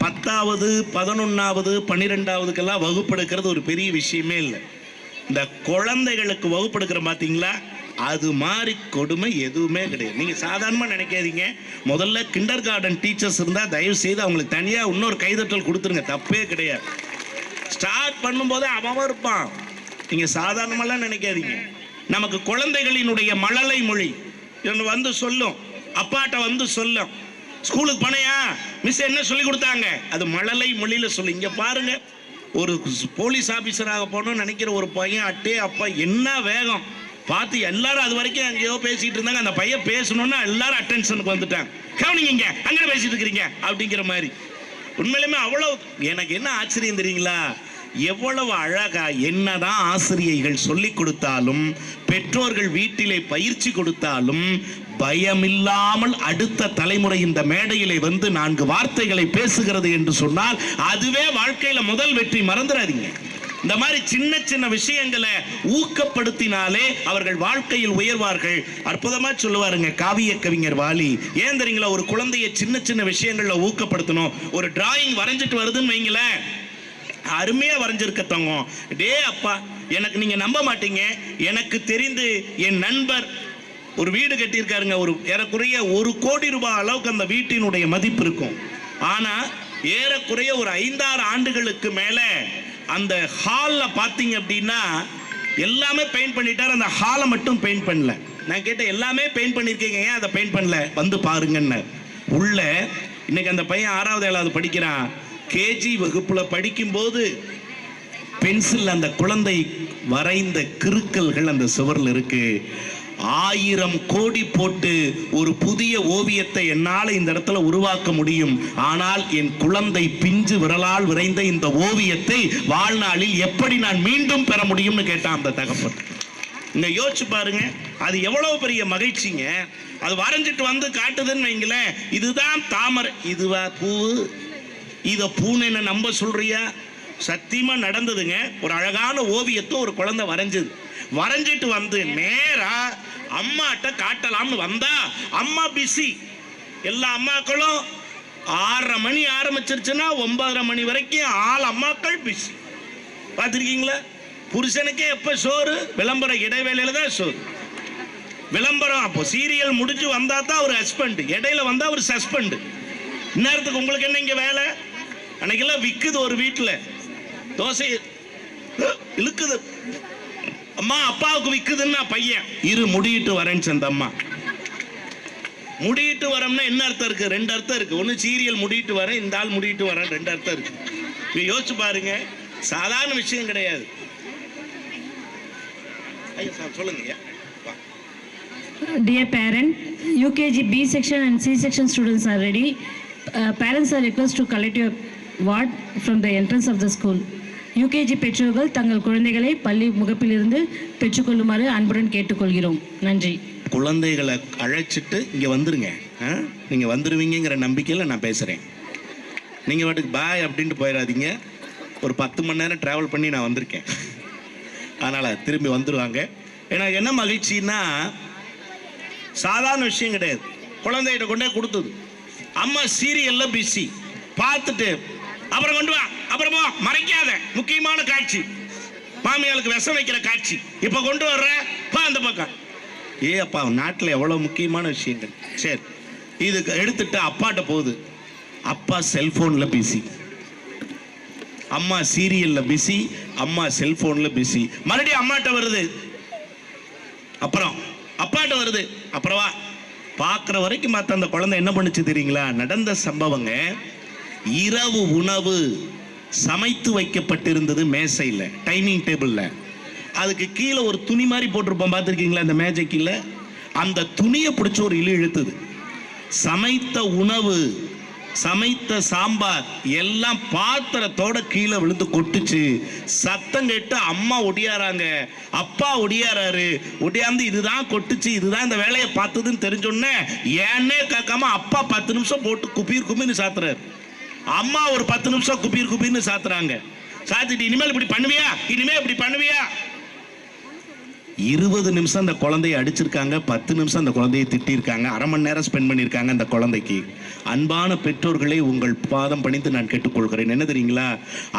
10வது 11வது 12வதுக்கெல்லாம் வகுப்பெடுக்கிறது ஒரு பெரிய விஷயமே இல்லை. இந்த குழந்தைகளுக்கு வகுப்பெடுக்கிற பார்த்தீங்களா, அது மாதிரி கொடுமை எதுவுமே கிடையாது. நீங்கள் சாதாரணமாக நினைக்காதீங்க. முதல்ல கிண்டர் கார்டன் டீச்சர்ஸ் இருந்தால் தயவு செய்து அவங்களுக்கு தனியாக இன்னொரு கைதட்டல் கொடுத்துருங்க, தப்பே கிடையாது. ஸ்டார்ட் பண்ணும்போதே அவன் இருப்பான். நீங்கள் சாதாரணமெல்லாம் நினைக்காதீங்க. நமக்கு குழந்தைகளினுடைய மழலை மொழி வந்து சொல்லும், அப்பாட்ட வந்து சொல்லும், ஸ்கூலுக்கு போனையா மிஸ் என்ன சொல்லி கொடுத்தாங்க, அது மழலை மொழியில சொல்லு. இங்க பாருங்க, ஒரு போலீஸ் ஆபீசராக போகணும்னு நினைக்கிற ஒரு பையன் அட்டே அப்பா என்ன வேகம் பார்த்து, எல்லாரும் அது வரைக்கும் அங்கேயோ பேசிட்டு இருந்தாங்க, அந்த பையன் பேசணும்னா எல்லாரும் அட்டென்ஷனுக்கு வந்துட்டாங்க, கவனிங்க அங்கே பேசிட்டு இருக்கிறீங்க அப்படிங்கிற மாதிரி. உண்மையிலுமே அவ்வளவு எனக்கு என்ன ஆச்சரியம் தெரியுங்களா, எவ்வளவு அழகா என்னதான் ஆசிரியர்கள் சொல்லிக் கொடுத்தாலும் பெற்றோர்கள் வீட்டிலே பயிற்சி கொடுத்தாலும் பயமில்லாமல் அடுத்த தலைமுறை இந்த மேடையிலே வந்து 4 வார்த்தைகளை பேசுகிறது என்று சொன்னால் அதுவே வாழ்க்கையில முதல் வெற்றி. மறந்துடாதீங்க. இந்த மாதிரி சின்ன சின்ன விஷயங்களை ஊக்கப்படுத்தினாலே அவர்கள் வாழ்க்கையில் உயர்வார்கள். அற்புதமா சொல்லுவாருங்க காவிய கவிஞர் வாலி. ஏன் தெரியுங்களா, ஒரு குழந்தைய சின்ன சின்ன விஷயங்கள்ல ஊக்கப்படுத்தணும். ஒரு டிராயிங் வரைஞ்சிட்டு வருதுன்னு வைங்களேன், அருமையா வரைஞ்சிருக்க தங்கம், டே அப்பா எனக்கு நீங்க நம்ப மாட்டீங்க, எனக்கு தெரிந்து என் நண்பர் ஒரு வீடு கட்டியிருக்காருங்க, ஒரு ஏறக்குறைய 1 கோடி ரூபாய் அளவுக்கு அந்த வீட்டினுடைய மதிப்பு இருக்கும். ஆனா ஏறக்குறைய ஒரு 5-6 ஆண்டுகளுக்கு மேல அந்த ஹால்ல பாத்தீங்க அப்படின்னா எல்லாமே பெயிண்ட் பண்ணிட்டார், அந்த ஹாலை மட்டும் பெயிண்ட் பண்ணல. நான் கேட்டேன், எல்லாமே பெயிண்ட் பண்ணிருக்கீங்க, ஏன் அதை பெயிண்ட் பண்ணல, வந்து பாருங்கன்னு. உள்ள இன்னைக்கு அந்த பையன் 6வது 7வது படிக்கிறான். கேஜி வகுப்புல படிக்கும்போது பென்சில் அந்த குழந்தை வரைந்த கிறுக்கல்கள் அந்த சுவரில் இருக்கு. 1000 கோடி போட்டு ஒரு புதிய ஓவியத்தை என்னால் இந்த இடத்துல உருவாக்க முடியும், ஆனால் என் குழந்தை பிஞ்சு விரலால் விரைந்த இந்த ஓவியத்தை வாழ்நாளில் எப்படி நான் மீண்டும் பெற முடியும்னு கேட்டான் அந்த தகப்பன். இங்க யோசிச்சு பாருங்க, அது எவ்வளவு பெரிய மகிழ்ச்சிங்க. அது வரைஞ்சிட்டு வந்து காட்டுதுன்னு வைங்களேன், இதுதான் தாமரை, இதுவா பூ, இத பூன்னு நம்ப சொல்றியா? சத்தியமா நடந்ததுங்க. ஒரு அழகான ஓவியத்தை ஒரு குழந்தை வரைஞ்சிட்டு வந்து நேரா அம்மாட்ட காட்டலாம்னு வந்தா அம்மா பிஸி. எல்லா அம்மாக்களும் 6:30 மணி ஆரம்பிச்சிருச்சுன்னா 9:30 மணி வரைக்கும் ஆள் அம்மாக்கள் பிஸி. பார்த்துருக்கீங்களா? புருஷனுக்கே எப்ப சோறு, விளம்பர இடைவேளையில தான் சோறு. விளம்பரம் அப்போ சீரியல் முடிஞ்சு வந்தா தான் ஒரு ஹஸ்பண்ட், இடையில வந்தா ஒரு சஸ்பெண்ட். இந்நேரத்துக்கு உங்களுக்கு என்ன இங்க வேலை? அன்னைக்கெல்லாம் விக்குது ஒரு வீட்டில் தோசை இழுக்குது, அம்மா அப்பாவுக்கு விக்குதுன்னா பையன் இரு முடியிட்டு வரேன்னு அந்த அம்மா. முடியிட்டு வரோம்னா என்ன அர்த்தம் இருக்கு? 2 அர்த்தம் இருக்கு. ஒன்று சீரியல் முடியிட்டு வரேன், இந்த ஆள் முடியிட்டு வரேன், 2 அர்த்தம் இருக்கு. நீ யோசிச்சு பாருங்க, சாதாரண விஷயம் கிடையாது. சொல்லுங்க. Dear parent, UKG B section and C section students are ready. Parents are requested to collect your ward from the entrance of the school. UKG பெற்றோர்கள் தங்கள் குழந்தைகளை பள்ளி முகப்பிலிருந்து பெற்றுக்கொள்ளுமாறு அன்புடன் கேட்டுக்கொள்கிறோம். நன்றி. குழந்தைகளை அழைச்சிட்டு இங்கே வந்துருங்க. நீங்கள் வந்துடுவீங்கிற நம்பிக்கையில் நான் பேசுகிறேன். நீங்கள் வாட்டுக்கு பாய் அப்படின்ட்டு போயிடாதீங்க. ஒரு 10 மணி நேரம் ட்ராவல் பண்ணி நான் வந்திருக்கேன், அதனால் திரும்பி வந்துடுவாங்க. ஏன்னா என்ன மகிழ்ச்சின்னா சாதாரண விஷயம் கிடையாது. குழந்தைகிட்ட கொண்டே கொடுத்தது, அம்மா சீரியல்ல பிஸி, பார்த்துட்டு அப்புறம் கொண்டு வா, அப்புறமா மறைக்காத, முக்கியமான காட்சி, மாமியாளுக்கு விஷம் வைக்கிற காட்சி, இப்ப கொண்டு வர்ற அந்த பக்கம். அப்பா நாட்டில் எவ்வளவு முக்கியமான விஷயங்கள். சரி, இது எடுத்துட்டு அப்பாட்ட போகுது. அப்பா செல்போன்ல பிஸி, அம்மா சீரியல்ல பிஸி, அம்மா செல்போன்ல பிஸி. மறுபடியும் அம்மாட்ட வருது, அப்புறம் அப்பாட்ட வருது, அப்புறம் வா பார்க்குற வரைக்கும் பார்த்த அந்த குழந்தை என்ன பண்ணுச்சு தெரியுங்களா? நடந்த சம்பவங்க, இரவு உணவு சமைத்து வைக்கப்பட்டிருந்தது மேசையில், டைனிங் டேபிளில். அதுக்கு கீழே ஒரு துணி மாதிரி போட்டிருப்போம், பார்த்துருக்கீங்களா? அந்த மேஜைக்கில் அந்த துணியை பிடிச்சி ஒரு இழுத்தது. சமைத்த உணவு, சமைத்த சாம்பார் எல்லாம் பாத்திரத்தோட கீழே விழுந்து கொட்டுச்சு. சத்தம் கேட்டு அம்மா ஒடியாராங்க, அப்பா ஒடியாராரு. ஒடியாந்து இதுதான் கொட்டுச்சு, இதுதான் இந்த வேலையை பார்த்ததுன்னு தெரிஞ்சோடனே ஏன்னே கேட்காம அப்பா 10 நிமிஷம் போட்டு குப்பீர் குப்பீர்னு சாத்துறாரு. அம்மா ஒரு 10 நிமிஷம் குப்பீர் குப்பீர்னு சாத்துறாங்க. சாத்திட்டு இனிமேல் இப்படி பண்ணுவியா, இனிமேல் இப்படி பண்ணுவியா. 20 நிமிஷம் அந்த குழந்தையை அடிச்சிருக்காங்க, 10 நிமிஷம் அந்த குழந்தையை திட்டிருக்காங்க, அரை மணி நேரம் ஸ்பெண்ட் பண்ணியிருக்காங்க அந்த குழந்தைக்கு. அன்பான பெற்றோர்களை உங்கள் பாதம் பணிந்து நான் கேட்டுக்கொள்கிறேன். என்ன தெரியுங்களா?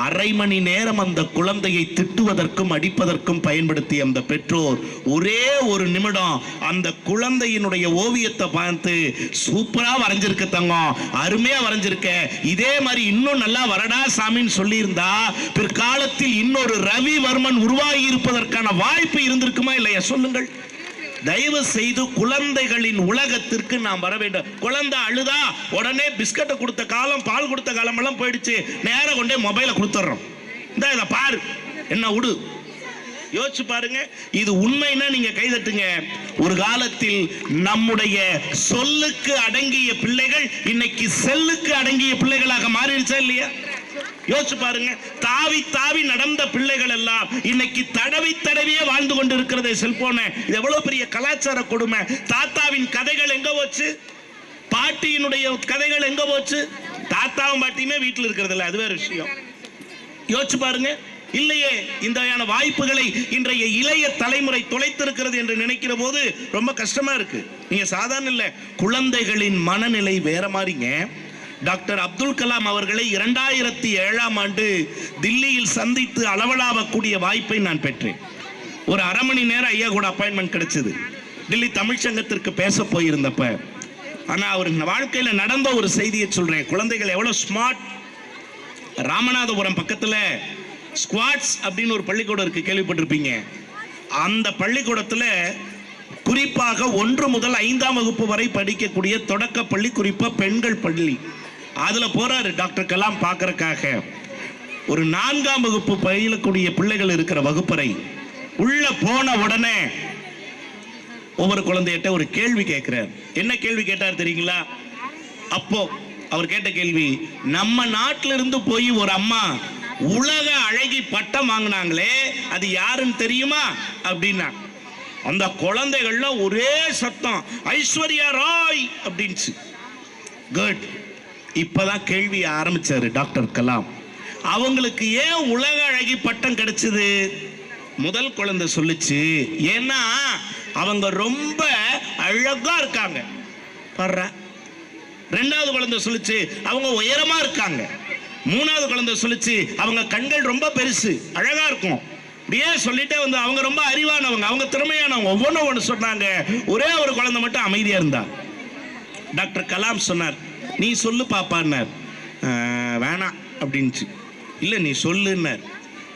அரை மணி நேரம் அந்த குழந்தையை திட்டுவதற்கும் அடிப்பதற்கும் பயன்படுத்திய அந்த பெற்றோர் ஒரே ஒரு நிமிடம் அந்த குழந்தையினுடைய ஓவியத்தை பார்த்து சூப்பரா வரைஞ்சிருக்க தங்கம், அருமையா வரைஞ்சிருக்க, இதே மாதிரி இன்னும் நல்லா வரடா சாமின்னு சொல்லியிருந்தா பிற்காலத்தில் இன்னொரு ரவிவர்மன் உருவாகி இருப்பதற்கான வாய்ப்பு இருந்திருக்கு இல்லையா? சொல்லுங்கள். தயவு செய்து குழந்தைகளின் உலகத்திற்கு நாம் வர வேண்டும். குழந்தை அழுதா உடனே பிஸ்கட்டை கொடுத்த காலம், பால் கொடுத்த காலம் எல்லாம் போயிடுச்சு. நேரம் கொண்டே மொபைலை கொடுத்துறோம். இந்த இதை பாரு, என்ன விடு. யோசிச்சு பாருங்க. இது உண்மைன்னா நீங்க கைதட்டுங்க. ஒரு காலத்தில் நம்முடைய சொல்லுக்கு அடங்கிய பிள்ளைகள் இன்னைக்கு செல்லுக்கு அடங்கிய பிள்ளைகளாக மாறிடுச்சா இல்லையா? யோசிச்சு பாருங்க. தாவி தாவி நடந்த பிள்ளைகள் எல்லாம் இன்னைக்கு தடவி தடவியே வாழ்ந்து கொண்டு இருக்கிறது செல்போன். இது எவ்வளவு பெரிய கலாச்சார கொடுமை. தாத்தாவின் கதைகள் எங்க போச்சு? பாட்டியினுடைய கதைகள் எங்க போச்சு? தாத்தாவும் பாட்டியுமே வீட்டில் இருக்கிறது இல்லை, அது வேற விஷயம். யோசிச்சு பாருங்க. இல்லையே, இந்த வாய்ப்புகளை இன்றைய இளைய தலைமுறை தொலைத்திருக்கிறது என்று நினைக்கிற போது ரொம்ப கஷ்டமா இருக்கு. நீங்க சாதாரண இல்ல, குழந்தைகளின் மனநிலை வேற மாதிரிங்க. டாக்டர் அப்துல் கலாம் அவர்களை 2007ஆம் ஆண்டு தில்லியில் சந்தித்து அளவலாவக்கூடிய வாய்ப்பை நான் பெற்றேன். ஒரு அரை மணி நேரம் ஐயா கூட அப்பாயின்மெண்ட் கிடைச்சது. டில்லி தமிழ்ச்சங்கத்திற்கு பேச போயிருந்தப்ப. ஆனா அவர் வாழ்க்கையில நடந்த ஒரு செய்தியை சொல்றேன். குழந்தைகள் எவ்வளவு ஸ்மார்ட். ராமநாதபுரம் பக்கத்துல ஸ்குவாட்ஸ் அப்படின்னு ஒரு பள்ளிக்கூடம் இருக்கு, கேள்விப்பட்டிருப்பீங்க. அந்த பள்ளிக்கூடத்துல குறிப்பாக 1 முதல் 5ஆம் வகுப்பு வரை படிக்கக்கூடிய தொடக்க பள்ளி, குறிப்பா பெண்கள் பள்ளி, அதுல போறாரு டாக்டர் கலாம் பார்க்கறக்காக. ஒரு 4ஆம் வகுப்பு பயிலக்கூடிய பிள்ளைகள் இருக்கிற வகுப்பறை உள்ள போன உடனே ஒவ்வொரு குழந்தைகிட்ட ஒரு கேள்வி கேட்கிறார். என்ன கேள்வி கேட்டார் தெரியுங்களா? அப்போ அவர் கேட்ட கேள்வி, நம்ம நாட்டில இருந்து போய் ஒரு அம்மா உலக அழகி பட்டம் வாங்கினாங்களே, அது யாருன்னு தெரியுமா அப்படின்னா. அந்த குழந்தைகள்ல ஒரே சத்தம், ஐஸ்வர்யா ராய் அப்படின்ச்சு. குட். இப்பதான் கேள்வி ஆரம்பிச்சாரு டாக்டர் கலாம். அவங்களுக்கு ஏன் உலக அழகி பட்டம் கிடைச்சது? முதல் குழந்தை சொல்லுச்சு, ஏன்னா அவங்க ரொம்ப அழகா இருக்காங்க. பாரு. 2வது குழந்தை சொல்லுச்சு, அவங்க உயரமா இருக்காங்க. 3வது குழந்தை சொல்லுச்சு, அவங்க கண்கள் ரொம்ப பெருசு, அழகா இருக்கும். அப்படியே சொல்லிட்டே வந்து அவங்க ரொம்ப அறிவானவங்க, அவங்க திறமையானவங்க, ஒவ்வொன்று சொன்னாங்க. ஒரே ஒரு குழந்தை மட்டும் அமைதியா இருந்தா. டாக்டர் கலாம் சொன்னார், நீ சொல்லு பாப்பான்னார். வேணாம் அப்படின்ச்சு. இல்லை நீ சொல்லுன்னார்.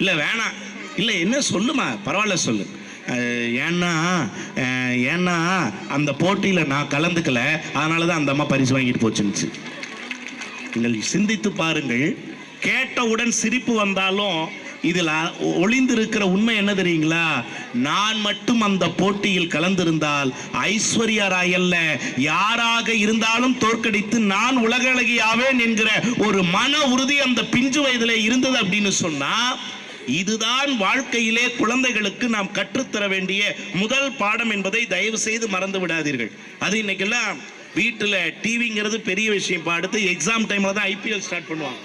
இல்லை வேணாம். இல்லை என்ன சொல்லுமா, பரவாயில்ல சொல்லு. ஏன்னா அந்த போட்டியில் நான் கலந்துக்கல, அதனால தான் அந்த அம்மா பரிசு வாங்கிட்டு போச்சுன்னு. நீங்கள் சிந்தித்து பாருங்கள். கேட்டவுடன் சிரிப்பு வந்தாலும் இதில் ஒளிந்திருக்கிற உண்மை என்ன தெரியுங்களா? நான் மட்டும் அந்த போட்டியில் கலந்திருந்தால் ஐஸ்வர்யா ராய் அல்ல, யாராக இருந்தாலும் தோற்கடித்து நான் உலக அழகியாவேன் என்கிற ஒரு மன உறுதி அந்த பிஞ்சு வயதிலே இருந்தது அப்படின்னு சொன்னா, இதுதான் வாழ்க்கையிலே குழந்தைகளுக்கு நாம் கற்றுத்தர வேண்டிய முதல் பாடம் என்பதை தயவு செய்து மறந்து விடாதீர்கள். அது இன்னைக்கெல்லாம் வீட்டில் டிவிங்கிறது பெரிய விஷயம். அடுத்து எக்ஸாம் டைம்ல தான் IPL ஸ்டார்ட் பண்ணுவாங்க.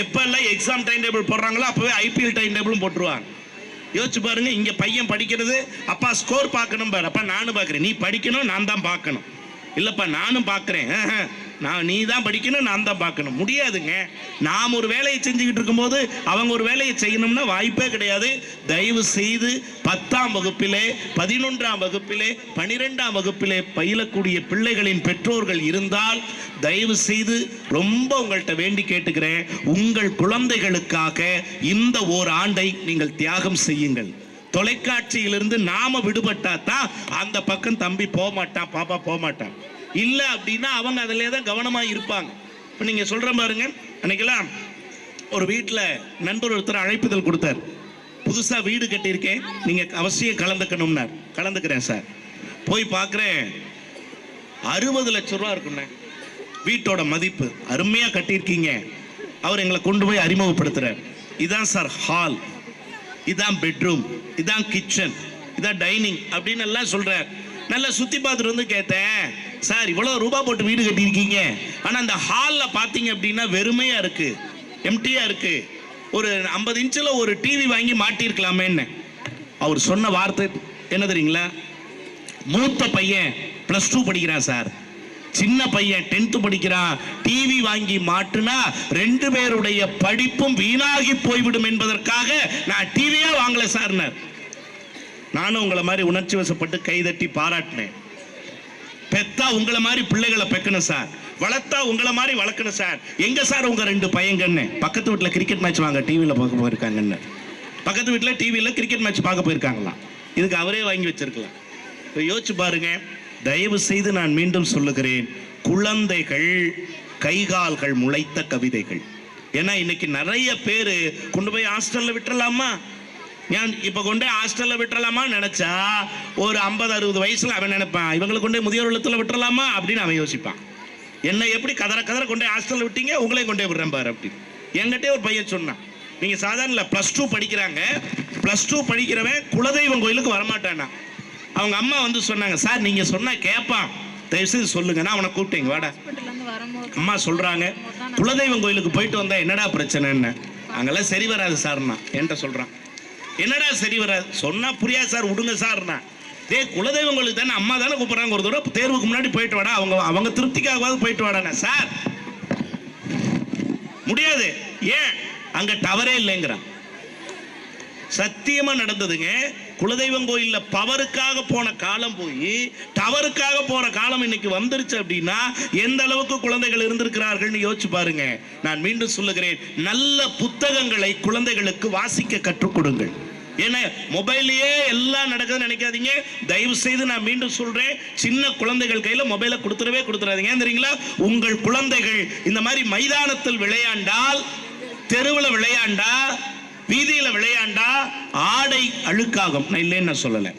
எப்பெல்லாம் எக்ஸாம் டைம் டேபிள் போடுறாங்களோ அப்பவே IPL டைம் டேபிளும் போட்டுருவாங்க. யோசிச்சு பாருங்க. இங்க பையன் படிக்கிறது, அப்பா ஸ்கோர் பார்க்கணும் பாரு. அப்பா நானும் பார்க்குறேன், நீ படிக்கணும், நான் தான் பார்க்கணும். இல்லப்பா நானும் பார்க்குறேன், நீ தான் படிக்கணும், நான் தான் பார்க்கணும், முடியாதுங்க. நாம் ஒரு வேலையை செஞ்சுக்கிட்டு இருக்கும்போது அவங்க ஒரு வேலையை செய்யணும்னா வாய்ப்பே கிடையாது. தயவு செய்து 10ஆம் வகுப்பிலே 11ஆம் வகுப்பிலே 12ஆம் வகுப்பிலே பயிலக்கூடிய பிள்ளைகளின் பெற்றோர்கள் இருந்தால் தயவு செய்து ரொம்ப உங்கள்கிட்ட வேண்டி கேட்டுக்கிறேன், உங்கள் குழந்தைகளுக்காக இந்த ஓராண்டை நீங்கள் தியாகம் செய்யுங்கள். தொலைக்காட்சியிலிருந்து நாம விடுபட்டா தான் அந்த பக்கம் தம்பி போக மாட்டான், பாப்பா போக மாட்டான். இல்லை அப்படின்னா அவங்க அதிலே தான் கவனமாக இருப்பாங்க. இப்போ நீங்கள் சொல்கிற பாருங்க, அன்னைக்கெல்லாம் ஒரு வீட்டில் நண்பர் ஒருத்தர் அழைப்புதல் கொடுத்தார், புதுசாக வீடு கட்டியிருக்கேன், நீங்கள் அவசியம் கலந்துக்கணும்னார். கலந்துக்கிறேன் சார். போய் பார்க்குறேன், 60 லட்சம் ரூபா இருக்குண்ணே வீட்டோட மதிப்பு. அருமையாக கட்டியிருக்கீங்க. அவர் எங்களை கொண்டு போய் அறிமுகப்படுத்துகிறார். இதான் சார் ஹால், இதான் பெட்ரூம், இதான் கிச்சன், இதான் டைனிங் அப்படின்னு எல்லாம் சொல்கிறார். நல்லா சுற்றி பார்த்துட்டு வந்து கேட்டேன், சார் இவ்வளோ ரூபா போட்டு வீடு கட்டியிருக்கீங்க, ஆனால் அந்த ஹாலில் பார்த்தீங்க அப்படின்னா வெறுமையாக இருக்குது, எம்டியாக இருக்குது, ஒரு 50 இன்ச்சில் ஒரு டிவி வாங்கி மாட்டியிருக்கலாமேன்னு. அவர் சொன்ன வார்த்தை என்ன தெரியுங்களா? மூத்த பையன் +2 படிக்கிறான் சார், சின்ன பையன் 10th படிக்கிறான், டிவி வாங்கி மாட்டுனா 2 பேருடைய படிப்பும் வீணாகி போய்விடும் என்பதற்காக நான் டிவியே வாங்கல சார்னார். நானும் உங்களை மாதிரி உணர்ச்சி வசப்பட்டு கைதட்டி பாராட்டினேன். பெத்தா உங்களை மாதிரி பிள்ளைகளை பெக்கணும் சார், வளர்த்தா உங்களை மாதிரி வளர்க்கணும் சார். எங்க சார் உங்க 2 பையங்கன்னு? பக்கத்து வீட்டில் கிரிக்கெட் மேட்ச் வாங்க டிவியில் பார்க்க போயிருக்காங்கன்னு. பக்கத்து வீட்டில் டிவியில் கிரிக்கெட் மேட்ச் பார்க்க போயிருக்காங்களாம். இதுக்கு அவரே வாங்கி வச்சிருக்கலாம். யோசிச்சு பாருங்க. தயவு செய்து நான் மீண்டும் சொல்லுகிறேன், குழந்தைகள் கைகால்கள் முளைத்த கவிதைகள். ஏன்னா இன்னைக்கு நிறைய பேர் கொண்டு போய் ஹாஸ்டல்ல விட்டுறலாமா, நான் இப்போ கொண்டே ஹாஸ்டல்ல விட்டுறலாமா நினைச்சா ஒரு 50-60 வயசுல அவன் நினைப்பான், இவங்களை கொண்டே முதியோர் இல்லத்துல விட்டுறலாமா அப்படின்னு அவன் யோசிப்பான். என்ன எப்படி கதற கொண்டே ஹாஸ்டல்ல விட்டீங்க, உங்களே கொண்டே விடுறேன் பாரு அப்படின்னு. என்கிட்டே ஒரு பையன் சொன்னான், நீங்க சாதாரண +2 படிக்கிறாங்க, +2 படிக்கிறவன் குலதெய்வம் கோயிலுக்கு வரமாட்டானா. அவங்க அம்மா வந்து சொன்னாங்க, சார் நீங்க சொன்னா கேட்பான், தயவுசெய்து சொல்லுங்க. நான் அவனை கூப்பிட்டேங்க, வாடா. அம்மா சொல்றாங்க, குலதெய்வம் கோயிலுக்கு போயிட்டு வந்தா என்னடா பிரச்சனைன்னு. அங்கெல்லாம் சரி வராது சார்னா. என்கிட்ட சொல்றான், என்னடா சரி வராது சொன்னா புரியாது சார், விடுங்க சார்னா. குலதெய்வம் கோயிலுக்கு தானே அம்மா தானே கூப்பிடுறாங்க, ஒரு தடவை தேர்வுக்கு முன்னாடி போயிட்டு வாடா, அவங்க திருப்திக்காகவாது போயிட்டு வாடாண்ணா. சார் முடியாது, ஏன் அங்க டவரே இல்லைங்கிறான். சத்தியமா நடந்ததுங்க. குலதெய்வம் கோயில்ல பவருக்காக போன காலம் போய் டவருக்காக போற காலம் இன்னைக்கு வந்துருச்சு அப்படின்னா எந்த அளவுக்கு குழந்தைகள் இருந்திருக்கிறார்கள் யோசிச்சு பாருங்க. நான் மீண்டும் சொல்லுகிறேன், நல்ல புத்தகங்களை குழந்தைகளுக்கு வாசிக்க கற்றுக் கொடுங்கள். ஏன்னா மொபைல்லயே எல்லாம் நடக்குதுன்னு நினைக்காதீங்க. தயவு செய்து நான் மீண்டும் சொல்றேன், சின்ன குழந்தைகள் கையில மொபைலை கொடுத்துடாதீங்க. ஏன் தெரியுங்களா? உங்கள் குழந்தைகள் இந்த மாதிரி மைதானத்தில் விளையாண்டால், தெருவில் விளையாண்டா, வீதியில விளையாண்டா ஆடை அழுக்காகும். நான் இல்லைன்னு நான் சொல்லல.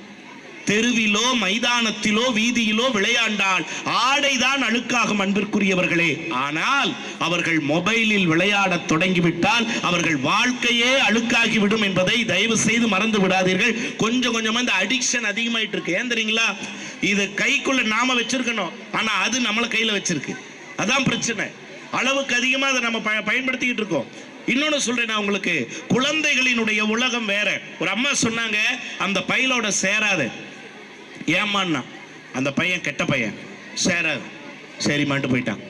தெருவிலோ மைதானத்திலோ வீதியிலோ விளையாண்டால் ஆடைதான் அழுக்காகும் அன்பிற்குரியவர்களே. ஆனால் அவர்கள் மொபைலில் விளையாட தொடங்கிவிட்டால் அவர்கள் வாழ்க்கையே அழுக்காகிவிடும் என்பதை தயவு செய்து மறந்து விடாதீர்கள். கொஞ்சம் கொஞ்சமா இந்த அடிக்ஷன் அதிகமாயிட்டு இருக்கு. ஏன் தெரியுங்களா? இது கைக்குள்ள நாம வச்சிருக்கணும், ஆனா அது நம்மள கையில வச்சிருக்கு. அதான் பிரச்சனை. அளவுக்கு அதிகமா அதை நம்ம பயன்படுத்திக்கிட்டு இருக்கோம். இன்னொன்னு சொல்றேன் நான் உங்களுக்கு, குழந்தைகளினுடைய உலகம் வேற. ஒரு அம்மா சொன்னாங்க, அந்த பையலோட சேராது. ஏமான்னா அந்த பையன் கெட்ட பையன், சேராது. சரி மாட்டு போயிட்டான்.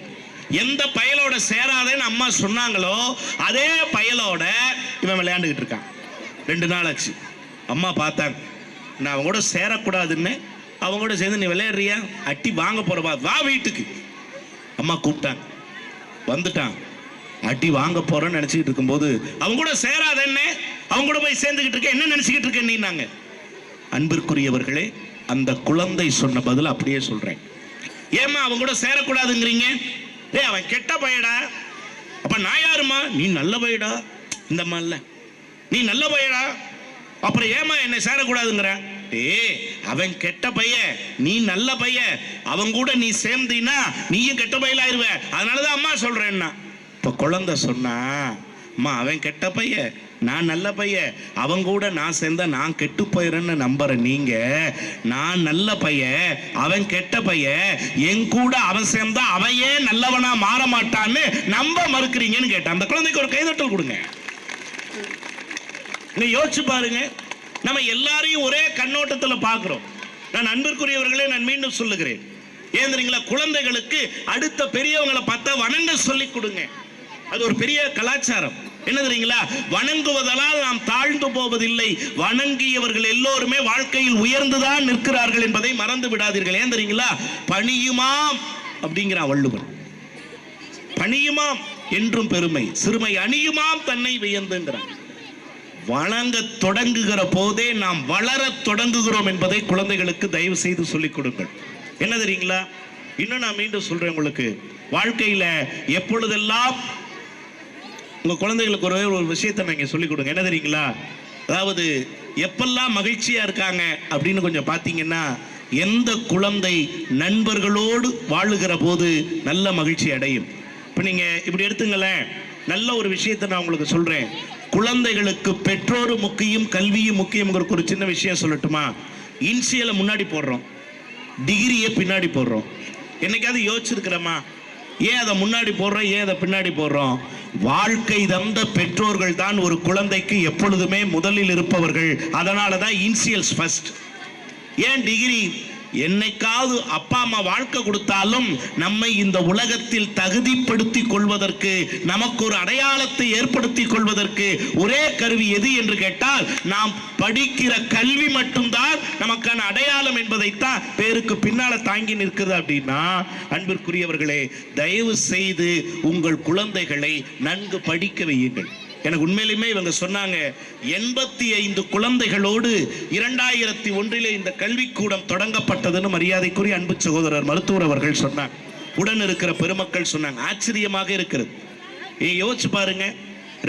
எந்த பயலோட சேராதேன்னு அம்மா சொன்னாங்களோ அதே பயலோட இவன் விளையாண்டுகிட்டு இருக்கான். 2 நாள் ஆச்சு. அம்மா பார்த்தாங்க, நான் அவங்க கூட சேரக்கூடாதுன்னு, அவங்க கூட சேர்ந்து நீ விளையாடுறியா, அட்டி வாங்க போறவா, வா வீட்டுக்கு. அம்மா கூப்பிட்டாங்க, வந்துட்டான். அடி வாங்க போறேன்னு நினைச்சுக்கிட்டு இருக்கும்போது அவங்க கூட சேராத என்ன, அவங்க கூட போய் சேர்ந்துகிட்டு இருக்க, என்ன நினைச்சுக்கிட்டு இருக்க நீ? நாங்க அன்பிற்குரியவர்களே, அந்த குழந்தை சொன்ன பதில் அப்படியே சொல்றேன். ஏமா அவங்க கூட சேரக்கூடாதுங்கிறீங்க? அவன் கெட்ட பையடா. அப்ப நான் யாருமா? நீ நல்ல பையடா. இந்த மாதிரில நீ நல்ல பையடா, அப்புறம் ஏமா என்ன சேரக்கூடாதுங்கிற? அவன் கெட்ட பையன், நீ நல்ல பையன், அவன் கூட நீ சேர்ந்தீன்னா நீயும் கெட்ட பையலாயிருவ. அதனாலதான் அம்மா சொல்றேன்னா. இப்ப குழந்தை சொன்னா, அம்மா அவன் கெட்ட பையன், நான் நல்ல பையன், அவங்க கூட நான் சேர்ந்தா நான் கெட்டு போயிறேன்னு நம்புற நீங்க, நான் நல்ல பையன் அவன் கெட்ட பையன், என் கூட அவன் சேர்ந்தா அவன் ஏன் நல்லவனா மாற மாட்டான்னு நம்ப மறுக்கிறீங்கன்னு கேட்டான். அந்த குழந்தைக்கு ஒரு கைதட்டல் கொடுங்க. யோசிச்சு பாருங்க, நம்ம எல்லாரையும் ஒரே கண்ணோட்டத்தில் பார்க்கிறோம். நான் அன்பிற்குரியவர்களே, நான் மீண்டும் சொல்லுகிறேன், ஏன் தெரியுங்களா? குழந்தைகளுக்கு அடுத்த பெரியவங்களை பார்த்தா வணங்க சொல்லி கொடுங்க. அது ஒரு பெரிய கலாச்சாரம். என்ன தெரியுங்களா? வணங்குவதால் நாம் தாழ்ந்து போவதில்லை, வணங்கியவர்கள் எல்லோருமே வாழ்க்கையில் உயர்ந்துதான் நிற்கிறார்கள் என்பதை மறந்து விடாதீர்கள். ஏன் தெரியுங்களா? பணியுமாம் அப்படிங்கிறான் வள்ளுவர். பணியுமாம் என்றும் பெருமை, சிறுமை அணியுமாம் தன்னை வியந்துங்கிறான். வணங்க தொடங்குகிற போதே நாம் வளர தொடங்குகிறோம் என்பதை குழந்தைகளுக்கு தயவு செய்து சொல்லிக் கொடுங்கள். என்ன தெரியுங்களா? இன்னும் நான் மீண்டும் சொல்றேன், உங்களுக்கு வாழ்க்கையில எப்பொழுதெல்லாம் உங்க குழந்தைகளுக்கு ஒரு விஷயத்தை நீங்க சொல்லிக் கொடுங்க. என்ன தெரியுங்களா? அதாவது எப்பெல்லாம் மகிழ்ச்சியா இருக்காங்க அப்படின்னு கொஞ்சம் பார்த்தீங்கன்னா, எந்த குழந்தை நண்பர்களோடு வாழுகிற போது நல்ல மகிழ்ச்சி அடையும். இப்போ நீங்க இப்படி எடுத்துங்களேன், நல்ல ஒரு விஷயத்தை நான் உங்களுக்கு சொல்றேன். குழந்தைகளுக்கு பெற்றோர் முக்கியம், கல்வியும் முக்கியம். ஒரு சின்ன விஷயம் சொல்லட்டுமா? இன்சியலை முன்னாடி போடுறோம், டிகிரியை பின்னாடி போடுறோம். என்னைக்காவது யோசிச்சிருக்கிறோமா? ஏன் அதை முன்னாடி போடுறோம், ஏன் அதை பின்னாடி போடுறோம்? வாழ்க்கை தந்த பெற்றோர்கள் தான் ஒரு குழந்தைக்கு எப்பொழுதுமே முதலில் இருப்பவர்கள். அதனால தான் இன்சியல்ஸ் ஃபர்ஸ்ட். ஏன் டிகிரி? என்னைக்காவது அப்பா அம்மா வாழ்க்கை கொடுத்தாலும் நம்மை இந்த உலகத்தில் தகுதிப்படுத்திக் கொள்வதற்கு, நமக்கு ஒரு அடையாளத்தை ஏற்படுத்திக் கொள்வதற்கு ஒரே கருவி எது என்று கேட்டால், நாம் படிக்கிற கல்வி மட்டும்தான் நமக்கான அடையாளம் என்பதைத்தான் பேருக்கு பின்னால தாங்கி நிற்கிறது. அப்படின்னா அன்பிற்குரியவர்களே, தயவு செய்து உங்கள் குழந்தைகளை நன்கு படிக்க வையுங்கள். எனக்கு உண்மையிலுமே இவங்க சொன்னாங்க, 85 குழந்தைகளோடு 2001 இந்த கல்விக்கூடம் தொடங்கப்பட்டதுன்னு மரியாதைக்குரிய அன்பு சகோதரர் மருத்துவர் அவர்கள் சொன்னாங்க. உடன் இருக்கிற பெருமக்கள் சொன்னாங்க. ஆச்சரியமாக இருக்கிறது. யோசிச்சு பாருங்க,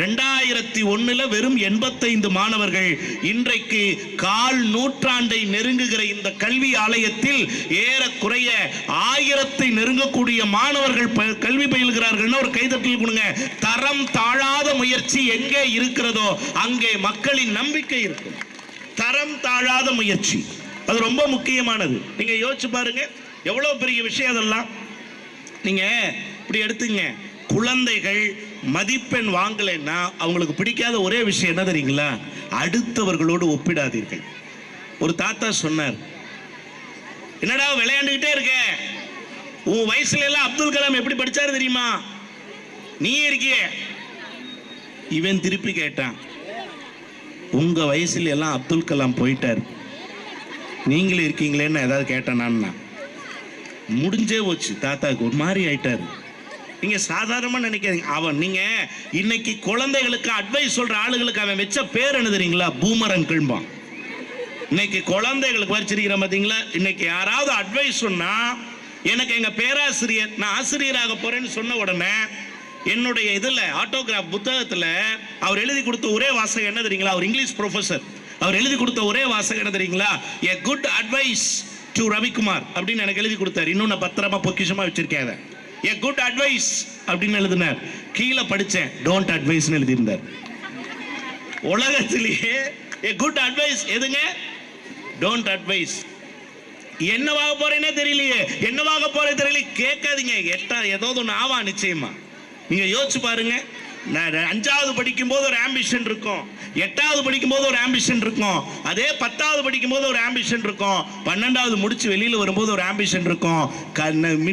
2001 வெறும் 85 மாணவர்கள் இன்றைக்கு கால் நூற்றாண்டை நெருங்குகிற இந்த கல்வி ஆலயத்தில் ஏறக்குறைய 1000 நெருங்கக்கூடிய மாணவர்கள் கல்வி பயில்கிறார்கள். ஒரு கைதட்டல் கொடுங்க. தரம் தாழாத முயற்சி எங்கே இருக்கிறதோ அங்கே மக்களின் நம்பிக்கை இருக்கும். தரம் தாழாத முயற்சி அது ரொம்ப முக்கியமானது. நீங்க யோசிச்சு பாருங்க, எவ்வளவு பெரிய விஷயம் அதெல்லாம். நீங்க இப்படி எடுத்துங்க, குழந்தைகள் மதிப்பெண் வாங்கலைன்னா அவங்களுக்கு பிடிக்காத ஒரே விஷயம் என்ன தெரியுங்களா? அடுத்தவர்களோடு ஒப்பிடாதீர்கள். ஒரு தாத்தா சொன்னார், என்னடா விளையாண்டுகிட்டே இருக்க, உன் வயசுல எல்லாம் அப்துல் கலாம் எப்படி படிச்சாரு தெரியுமா? நீ இருக்கிய. இவன் திருப்பி கேட்டான், உங்க வயசுல எல்லாம் அப்துல் கலாம் போயிட்டார், நீங்களே இருக்கீங்களேன்னு ஏதாவது கேட்டேன் நான். முடிஞ்சே போச்சு. தாத்தாக்கு ஒரு மாதிரி ஆயிட்டாரு. நீங்க சாதாரணமா நினைக்காதீங்க. அவன் நீங்க இன்னைக்கு குழந்தைகளுக்கு அட்வைஸ் சொல்ற ஆளுகளுக்கு அவன் வச்ச பேர் என்ன தெரியுங்களா? பூமரன் கிழ்பான். இன்னைக்கு குழந்தைகளுக்கு வச்சிருக்கிற பாத்தீங்களா? இன்னைக்கு யாராவது அட்வைஸ் சொன்னா, எனக்கு எங்க பேராசிரியர், நான் ஆசிரியராக போறேன்னு சொன்ன உடனே என்னுடைய இதுல ஆட்டோகிராஃப் புத்தகத்துல அவர் எழுதி கொடுத்த ஒரே வாசகம் என்ன தெரியுங்களா? அவர் இங்கிலீஷ் ப்ரொஃபசர். அவர் எழுதி கொடுத்த ஒரே வாசகம் என்ன தெரியுங்களா? A good advice to Ravikumar அப்படின்னு எனக்கு எழுதி கொடுத்தாரு. இன்னும் நான் பத்திரமா பொக்கிஷமா வச்சிருக்கேன். A good advice அப்படின்னு எழுதினார். கீழே படிச்சேன், don't advise ன்னு எழுதியிருந்தார். உலகத்திலேயே a good advice எதுங்க? don't advise. என்னவாக போறேன்னே தெரியலையே, என்னவாக போறே தெரியல, கேட்காதீங்க. ஏதாவது ஒன்று ஆவா நிச்சயமா. நீங்க யோசிச்சு பாருங்க. நான் 5வது படிக்கும்போது ஒரு ஆம்பிஷன் இருக்கும், 8வது படிக்கும்போது ஒரு ஆம்பிஷன் இருக்கும், அதே 10வது படிக்கும்போது ஒரு ஆம்பிஷன் இருக்கும், 12வது முடிச்சு வெளியில வரும்போது ஒரு ஆம்பிஷன் இருக்கும்.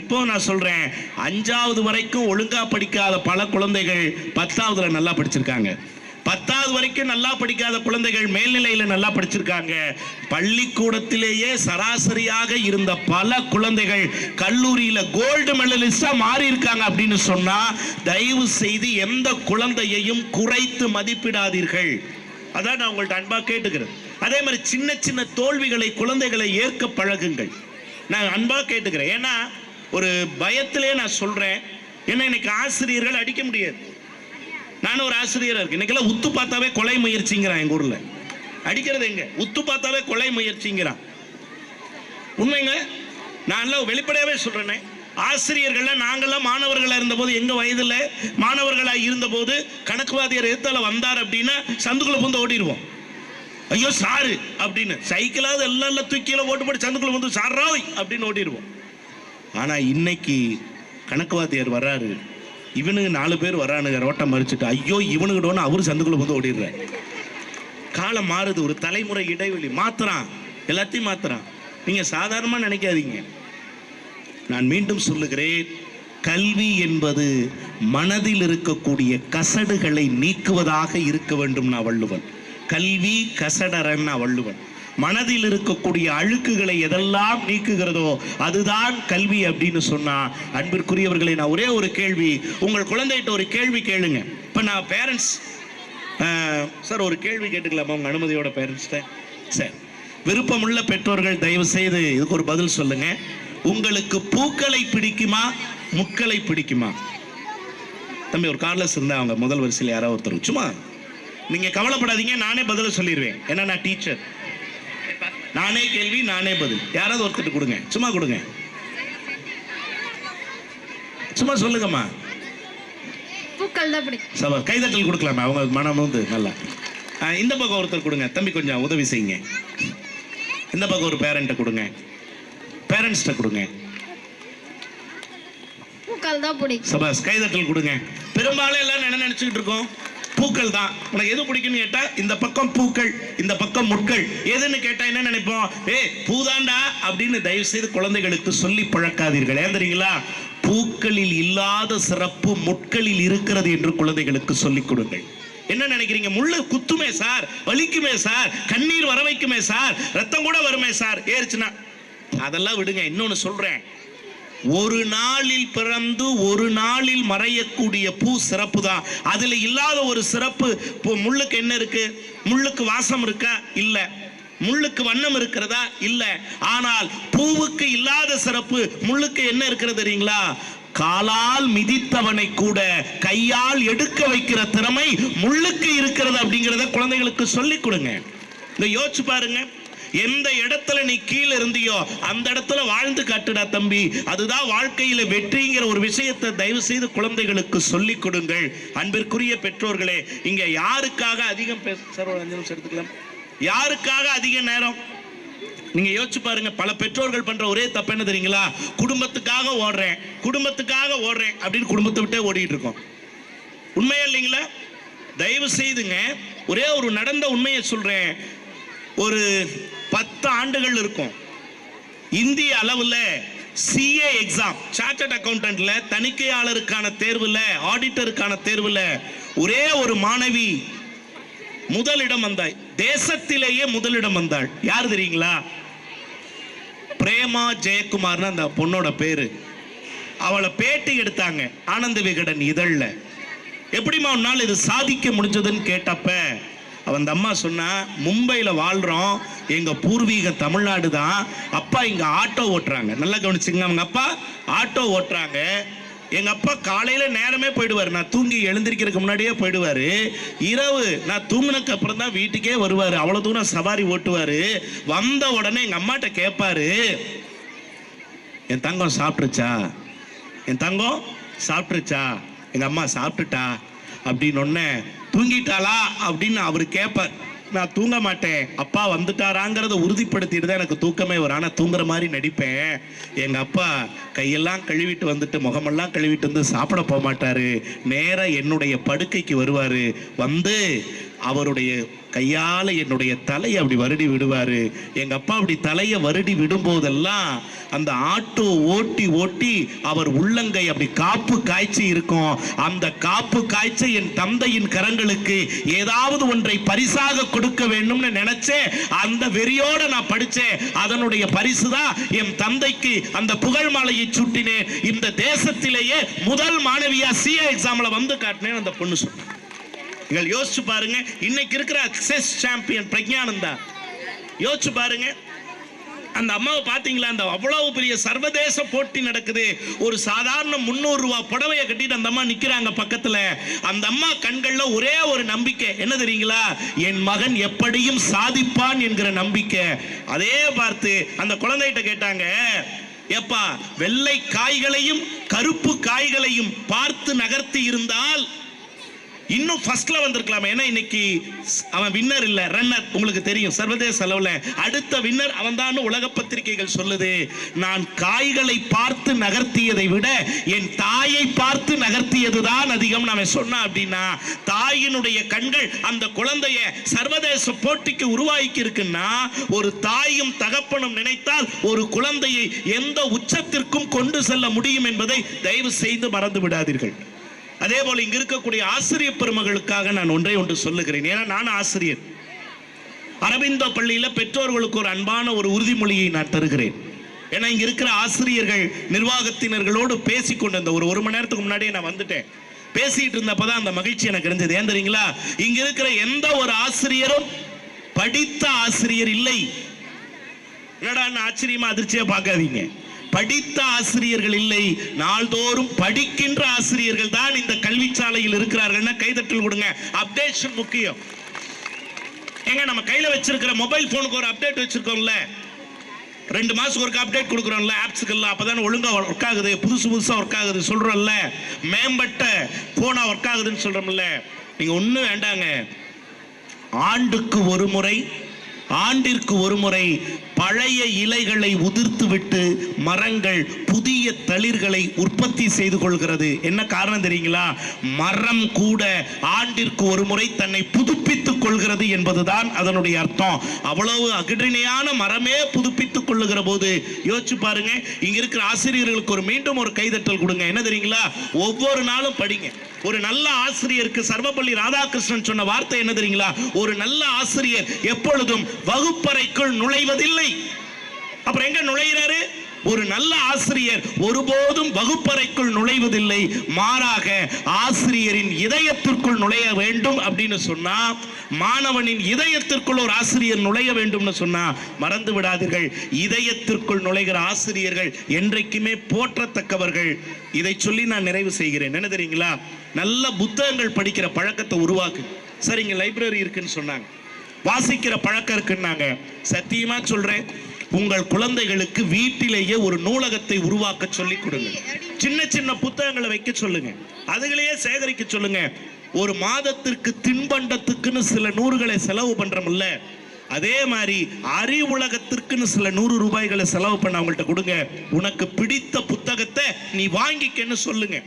இப்போ நான் சொல்றேன், 5வது வரைக்கும் ஒழுங்கா படிக்காத பல குழந்தைகள் 10வதுல நல்லா படிச்சிருக்காங்க. 10வது வரைக்கும் நல்லா படிக்காத குழந்தைகள் மேல்நிலையில நல்லா படிச்சிருக்காங்க. பள்ளிக்கூடத்திலேயே சராசரியாக இருந்த பல குழந்தைகள் கல்லூரியில கோல்டு மெடலிஸ்டா மாறி இருக்காங்க. அப்படின்னு சொன்னா தயவு செய்து எந்த குழந்தையையும் குறைத்து மதிப்பிடாதீர்கள். அதான் நான் உங்கள்ட்ட அன்பா கேட்டுக்கிறேன். அதே மாதிரி சின்ன சின்ன தோல்விகளை குழந்தைகளை ஏற்க பழகுங்கள். நான் அன்பா கேட்டுக்கிறேன். ஏன்னா ஒரு பயத்திலே நான் சொல்றேன், ஏன்னா இன்னைக்கு ஆசிரியர்கள் அடிக்க முடியாது. நானும் ஒரு ஆசிரியராக இருக்கு. இன்னைக்கெல்லாம் உத்து பார்த்தாவே கொலை முயற்சிங்கிறான். எங்க ஊர்ல அடிக்கிறது எங்க? உத்து பார்த்தாவே கொலை முயற்சிங்கிறான். உண்மைங்க, நான் வெளிப்படையாவே சொல்றேனே, ஆசிரியர்கள் நாங்கெல்லாம் மாணவர்களா இருந்த போது, எங்க வயதுல மாணவர்களா இருந்த போது கணக்குவாதியர் எதிர்த்தால வந்தார் அப்படின்னா சந்துக்குள்ள புந்து ஓடிடுவோம். ஐயோ சாரு அப்படின்னு சைக்கிளாவது எல்லாம் தூக்கியில ஓட்டு போட்டு சந்துக்குள்ள வந்து சாராய் அப்படின்னு ஓடிடுவோம். ஆனா இன்னைக்கு கணக்குவாதியர் வர்றாரு, இவனுக்கு 4 பேர் வரானுங்க ரோட்டம் மறிச்சுட்டு, ஐயோ இவனுக்கிட்டோன்னு அவரு சந்துக்குள்ள வந்து ஓடிடுற. காலம் மாறுது, ஒரு தலைமுறை இடைவெளி மாத்துறான், எல்லாத்தையும் மாத்துறான். நீங்க சாதாரணமா நினைக்காதீங்க. நான் மீண்டும் சொல்லுகிறேன், கல்வி என்பது மனதில் இருக்கக்கூடிய கசடுகளை நீக்குவதாக இருக்க வேண்டும். நான் வள்ளுவன். கல்வி கசடரன் வள்ளுவன். மனதில் இருக்கக்கூடிய அழுக்குகளை எதெல்லாம் நீக்குகிறதோ அதுதான் கல்வி அப்படின்னு சொன்னா, அன்பிற்குரியவர்களை நான் ஒரே ஒரு கேள்வி, உங்கள் குழந்தைகிட்ட ஒரு கேள்வி கேளுங்க. இப்போ நான் பேரண்ட்ஸ் சார் ஒரு கேள்வி கேட்டுக்கலாமா உங்க அனுமதியோட பேரண்ட்ஸ்ட? சார், விருப்பமுள்ள பெற்றோர்கள் தயவு செய்து இதுக்கு ஒரு பதில் சொல்லுங்க. உங்களுக்கு பூக்களை பிடிக்குமா முட்களை பிடிக்குமா? தம்பி ஒரு கார்லஸ் இருந்தா அவங்க முதல் வரிசையில் யாராவது ஒருத்தர், சும்மா நீங்க கவலைப்படாதீங்க, நானே பதில சொல்லிடுவேன். ஏன்னா நான் டீச்சர், நானே கேள்வி நானே பதில். யாராவது ஒருத்தர் கொடுங்க, சும்மா கொடுங்க, சும்மா சொல்லுங்கம்மா. பூக்கள் தான் பிடிக்கும். சபா கைதட்டல் கொடுக்கலாமா? அவங்க மனம் வந்து நல்லா. இந்த பக்கம் ஒருத்தர் கொடுங்க தம்பி, கொஞ்சம் உதவி செய்யுங்க. இந்த பக்கம் ஒரு பேரண்ட்டை கொடுங்க, பேரண்ட்ஸ்ட கொடுங்க. பூக்கள் தான் பிடிக்கும். சபாஸ் கைதட்டல் கொடுங்க. பெரும்பாலும் எல்லாம் என்ன நினைச்சுக்கிட்டு இருக்கோம்? பூக்கள் தான். உனக்கு எது பிடிக்கும்னு கேட்டா இந்த பக்கம் பூக்கள், இந்த பக்கம் முட்கள். எதுன்னு கேட்டா என்ன நினைப்போம்? பூதாண்டா அப்படின்னு தயவு செய்து குழந்தைகளுக்கு சொல்லி பழக்காதீர்கள். ஏன் தெரியுங்களா? பூக்களில் இல்லாத சிறப்பு முட்களில் இருக்கிறது என்று குழந்தைகளுக்கு சொல்லிக் கொடுங்கள். என்ன நினைக்கிறீங்க? முள்ளு குத்துமே சார், வலிக்குமே சார், கண்ணீர் வர வைக்குமே சார், ரத்தம் கூட வருமே சார், ஏறிச்சுன்னா அதெல்லாம் விடுங்க. இன்னொன்னு சொல்றேன், ஒரு நாளில் பிறந்து ஒரு நாளில் மறையக்கூடிய பூ சிறப்பு தான். அதுல இல்லாத ஒரு சிறப்பு. முள்ளுக்கு என்ன இருக்கு? முள்ளுக்கு வாசம் இருக்கா? இல்ல. முள்ளுக்கு வண்ணம் இருக்கிறதா? இல்ல. ஆனால் பூவுக்கு இல்லாத சிறப்பு முள்ளுக்கு என்ன இருக்கிறது தெரியுங்களா? காலால் மிதித்தவனை கூட கையால் எடுக்க வைக்கிற திறமை முள்ளுக்கு இருக்கிறது அப்படிங்கிறத குழந்தைகளுக்கு சொல்லிக் கொடுங்க. இந்த யோசிச்சு பாருங்க, எந்த இடத்துல நீ கீழே இருந்தியோ அந்த இடத்துல வாழ்ந்து காட்டுடா தம்பி, அதுதான் வாழ்க்கையில வெற்றிங்கிற ஒரு விஷயத்தை தயவு செய்து குழந்தைகளுக்கு சொல்லிக் கொடுங்கள். அன்பிற்குரிய பெற்றோர்களே, இங்க யாருக்காக அதிகம் சார் ஒரு 5 நிமிஷம் எடுத்துக்கலாம், யாருக்காக அதிக நேரம்? நீங்க யோசிச்சு பாருங்க, பல பெற்றோர்கள் பண்ற ஒரே தப்பு என்ன தெரியுங்களா? குடும்பத்துக்காக ஓடுறேன், குடும்பத்துக்காக ஓடுறேன் அப்படின்னு குடும்பத்தை விட்டே ஓடிட்டு இருக்கோம். உண்மையா இல்லைங்களா? தயவு செய்துங்க, ஒரே ஒரு நடந்த உண்மையை சொல்றேன். ஒரு 10 ஆண்டுகள் இருக்கும், இந்திய அளவுல CA எக்ஸாம், சார்ட்டர்ட் அக்கவுண்டன்ட்ல தணிக்கையாளருக்கான தேர்வுல, ஆடிட்டருக்கான தேர்வுல ஒரே ஒரு மாணவி முதலிடம் வந்தாள். தேசத்திலேயே முதலிடம் வந்தாள். யார் தெரியுங்களா? பிரேமா ஜெயக்குமார்னு அந்த பொண்ணோட பேரு. அவளை பேட்டி எடுத்தாங்க ஆனந்த விகடன் இதழ்ல. எப்படிமா உன்னால் இது சாதிக்க முடிஞ்சதுன்னு கேட்டப்ப அந்த அம்மா சொன்னா, மும்பையில் வாழ்றோம், எங்க பூர்வீகம் தமிழ்நாடு தான், அப்பா இங்க ஆட்டோ ஓட்டுறாங்க. நல்லா கவனிச்சுங்க, அவங்க அப்பா ஆட்டோ ஓட்டுறாங்க. எங்க அப்பா காலையில நேரமே போயிடுவாரு, நான் தூங்கி எழுந்திருக்கிறதுக்கு முன்னாடியே போயிடுவாரு. இரவு நான் தூங்கினக்கு அப்புறம் தான் வீட்டுக்கே வருவாரு. அவ்வளவு தூரம் சவாரி ஓட்டுவாரு. வந்த உடனே எங்க அம்மாட்ட கேட்பாரு, என் தங்கம் சாப்பிட்டுருச்சா, என் தங்கம் சாப்பிட்டுருச்சா? எங்க அம்மா சாப்பிட்டுட்டா அப்படின்னு ஒன்னே, தூங்கிட்டாளா அப்படின்னு அவரு கேட்பார். நான் தூங்க மாட்டேன், அப்பா வந்துட்டாராங்கிறத உறுதிப்படுத்திட்டு தான் எனக்கு தூக்கமே வரும். ஆனால் தூங்குற மாதிரி நடிப்பேன். எங்கள் அப்பா கையெல்லாம் கழுவிட்டு வந்துட்டு முகமெல்லாம் கழுவிட்டு வந்து சாப்பிட போக மாட்டாரு. நேராக என்னுடைய படுக்கைக்கு வருவார். வந்து அவருடைய கையால் என்னுடைய தலையை அப்படி வருடி விடுவார். எங்கள் அப்பா அப்படி தலையை வருடி விடும்போதெல்லாம் அந்த ஆட்டோ ஓட்டி ஓட்டி அவர் உள்ளங்கை அப்படி காப்பு காய்ச்சி இருக்கும். அந்த காப்பு காய்ச்ச என் தந்தையின் கரங்களுக்கு ஏதாவது ஒன்றை பரிசாக கொடுக்க வேண்டும்னு நினைச்சேன். அந்த வெறியோட நான் படிச்சேன். அதனுடைய பரிசு தான் என் தந்தைக்கு அந்த புகழ் மாலையை சூட்டினேன். இந்த தேசத்திலேயே முதல் மாணவியா CA எக்ஸாம்ல வந்து காட்டினேன் அந்த பொண்ணு சொன்னேன். நீங்கள் யோசிச்சு பாருங்க, இன்னைக்கு இருக்கிற செஸ் சாம்பியன் பிரக்ஞானந்தா யோசிச்சு பாருங்க. அந்த அம்மாவை பார்த்தீங்களா? அந்த அவ்வளவு பெரிய சர்வதேச போட்டி நடக்குது. ஒரு சாதாரண 300 ரூபாய் புடவையை கட்டிட்டு அந்த அம்மா நிக்கிறாங்க பக்கத்துல. அந்த அம்மா கண்கள்ல ஒரே ஒரு நம்பிக்கை, என்ன தெரியுங்களா? என் மகன் எப்படியும் சாதிப்பான் என்கிற நம்பிக்கை. அதே பார்த்து அந்த குழந்தைகிட்ட கேட்டாங்க, எப்பா வெள்ளை காய்களையும் கருப்பு காய்களையும் பார்த்து நகர்த்தி இருந்தால் இன்னும் ஃபர்ஸ்ட்ல வந்திருக்கலாம். ஏன்னா இன்னைக்கு அவன் வின்னர் இல்ல, ரன்னர். உங்களுக்கு தெரியும், சர்வதேச அளவுல அடுத்த வின்னர் அவன் தான் உலக பத்திரிகைகள் சொல்லுது. நான் காய்களை பார்த்து நகர்த்தியதை விட என் தாயை பார்த்து நகர்த்தியதுதான் அதிகம். நாம சொன்னா அப்படின்னா தாயினுடைய கண்கள் அந்த குழந்தைய சர்வதேச போட்டிக்கு உருவாக்கி இருக்குன்னா, ஒரு தாயும் தகப்பனும் நினைத்தால் ஒரு குழந்தையை எந்த உச்சத்திற்கும் கொண்டு செல்ல முடியும் என்பதை தயவு செய்து மறந்து விடாதீர்கள். அதே போல இங்க இருக்கக்கூடிய ஆசிரியர் பெருமகளுக்காக நான் ஒன்று சொல்லுகிறேன். ஏன்னா நான் ஆசிரியர். அரவிந்தோ பள்ளியில பெற்றோர்களுக்கு ஒரு அன்பான ஒரு உறுதிமொழியை நான் தருகிறேன். ஏன்னா இங்க இருக்கிற ஆசிரியர்கள் நிர்வாகத்தினர்களோடு பேசிக்கொண்டு இந்த ஒரு மணி நேரத்துக்கு முன்னாடியே நான் வந்துட்டேன். பேசிட்டு இருந்தப்பதான் அந்த மகிழ்ச்சி எனக்கு இருந்தது. ஏன் தெரியுங்களா? இங்க இருக்கிற எந்த ஒரு ஆசிரியரும் படித்த ஆசிரியர் இல்லை. என்னடா ஆச்சரியமா அதிர்ச்சியா பார்க்காதீங்க. படித்த ஆசிரியர்கள் இல்லை, நாள்தோறும் படிக்கின்ற ஆசிரியர்கள் தான் இந்த கல்விச்சாலையில் இருக்கிறார்கள். கைதட்டல் கொடுங்க. அப்டேஷன் முக்கியம். எங்க நம்ம கையில வச்சிருக்கிற மொபைல் போனுக்கு ஒரு அப்டேட் வச்சிருக்கோம்ல, 2 மாசத்துக்கு ஒரு அப்டேட் கொடுக்குறோம்ல ஆப்ஸ்க்கெல்லாம், அப்பதான் ஒழுங்கா ஒர்க் ஆகுது, புதுசா ஒர்க் ஆகுது சொல்றோம்ல, மேம்பட்ட போனா ஒர்க் ஆகுதுன்னு சொல்றோம்ல. நீங்க ஒண்ணும் வேண்டாங்க, ஆண்டுக்கு ஒரு முறை, ஆண்டிற்கு ஒரு முறை பழைய இலைகளை உதிர்த்து விட்டு மரங்கள் புதிய தளிர்களை உற்பத்தி செய்து கொள்கிறது. என்ன காரணம் தெரியுங்களா? மரம் கூட ஆண்டிற்கு ஒரு முறை தன்னை புதுப்பித்துக் கொள்கிறது என்பதுதான் அதனுடைய அர்த்தம். அவ்வளவு அகிடிணையான மரமே புதுப்பித்துக் கொள்ளுகிற போது யோசிச்சு பாருங்க. இங்க இருக்கிற ஆசிரியர்களுக்கு மீண்டும் ஒரு கைதட்டல் கொடுங்க. என்ன தெரியுங்களா? ஒவ்வொரு நாளும் படிங்க. ஒரு நல்ல ஆசிரியருக்கு சர்வப்பள்ளி ராதாகிருஷ்ணன் சொன்ன வார்த்தை என்ன தெரியுங்களா? ஒரு நல்ல ஆசிரியர் எப்பொழுதும் வகுப்பறைக்குள் நுழைவதில்லை. அப்புறம் எங்க நுழைகிறாரு? ஒரு நல்ல ஆசிரியர் ஒருபோதும் வகுப்பறைக்குள் நுழைவதில்லை, மாறாக ஆசிரியரின் இதயத்திற்குள் நுழைய வேண்டும் அப்படின்னு சொன்னா, மாணவனின் இதயத்திற்குள் ஒரு ஆசிரியர் நுழைய வேண்டும் சொன்னா மறந்து விடாதீர்கள், இதயத்திற்குள் நுழைகிற ஆசிரியர்கள் என்றைக்குமே போற்றத்தக்கவர்கள். இதை சொல்லி நான் நிறைவு செய்கிறேன். என்ன தெரியுங்களா? நல்ல புத்தகங்கள் படிக்கிற பழக்கத்தை உருவாக்கு. சரி, இங்க லைப்ரரி இருக்குன்னு சொன்னாங்க, வாசிக்கிற பழக்கம் இருக்குன்னாங்க. சத்தியமா சொல்றேன், உங்கள் குழந்தைகளுக்கு வீட்டிலேயே ஒரு நூலகத்தை உருவாக்க சொல்லி கொடுங்க. சின்ன சின்ன புத்தகங்களை வைக்க சொல்லுங்க, அதுகளையே சேகரிக்க சொல்லுங்க. ஒரு மாதத்திற்கு தின்பண்டத்துக்குன்னு சில நூறுகளை செலவு பண்றோம்ல, அதே மாதிரி அறிவுலகத்திற்குன்னு சில 100 ரூபாய்களை செலவு பண்ண அவங்கள்ட்ட கொடுங்க. உனக்கு பிடித்த புத்தகத்தை நீ வாங்கிக்கன்னு சொல்லுங்க.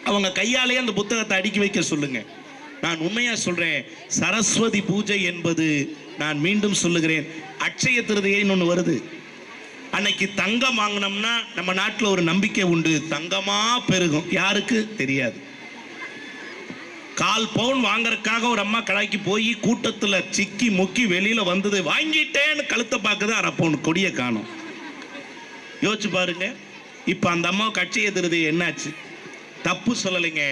அவங்க கையாலேயே அந்த புத்தகத்தை அடுக்கி வைக்க சொல்லுங்க. நான் உண்மையா சொல்றேன், சரஸ்வதி பூஜை என்பது, நான் மீண்டும் சொல்லுகிறேன், அட்சய திருதியைன்னு ஒன்று வருது. அன்னைக்கு தங்கம் வாங்கினோம்னா நம்ம நாட்டில் ஒரு நம்பிக்கை உண்டு, தங்கமா பெருகும். யாருக்கு தெரியாது. 1/4 பவுன் வாங்கறதுக்காக ஒரு அம்மா கடைக்கு போய் கூட்டத்தில் சிக்கி முக்கி வெளியில வந்தது, வாங்கிட்டேன்னு கழுத்தை பார்க்குது, 1/2 பவுன் கொடியை காணும். யோசிச்சு பாருங்க. இப்ப அந்த அம்மாவுக்கு அட்சய திருதியை என்னாச்சு? தப்பு சொல்லலைங்க.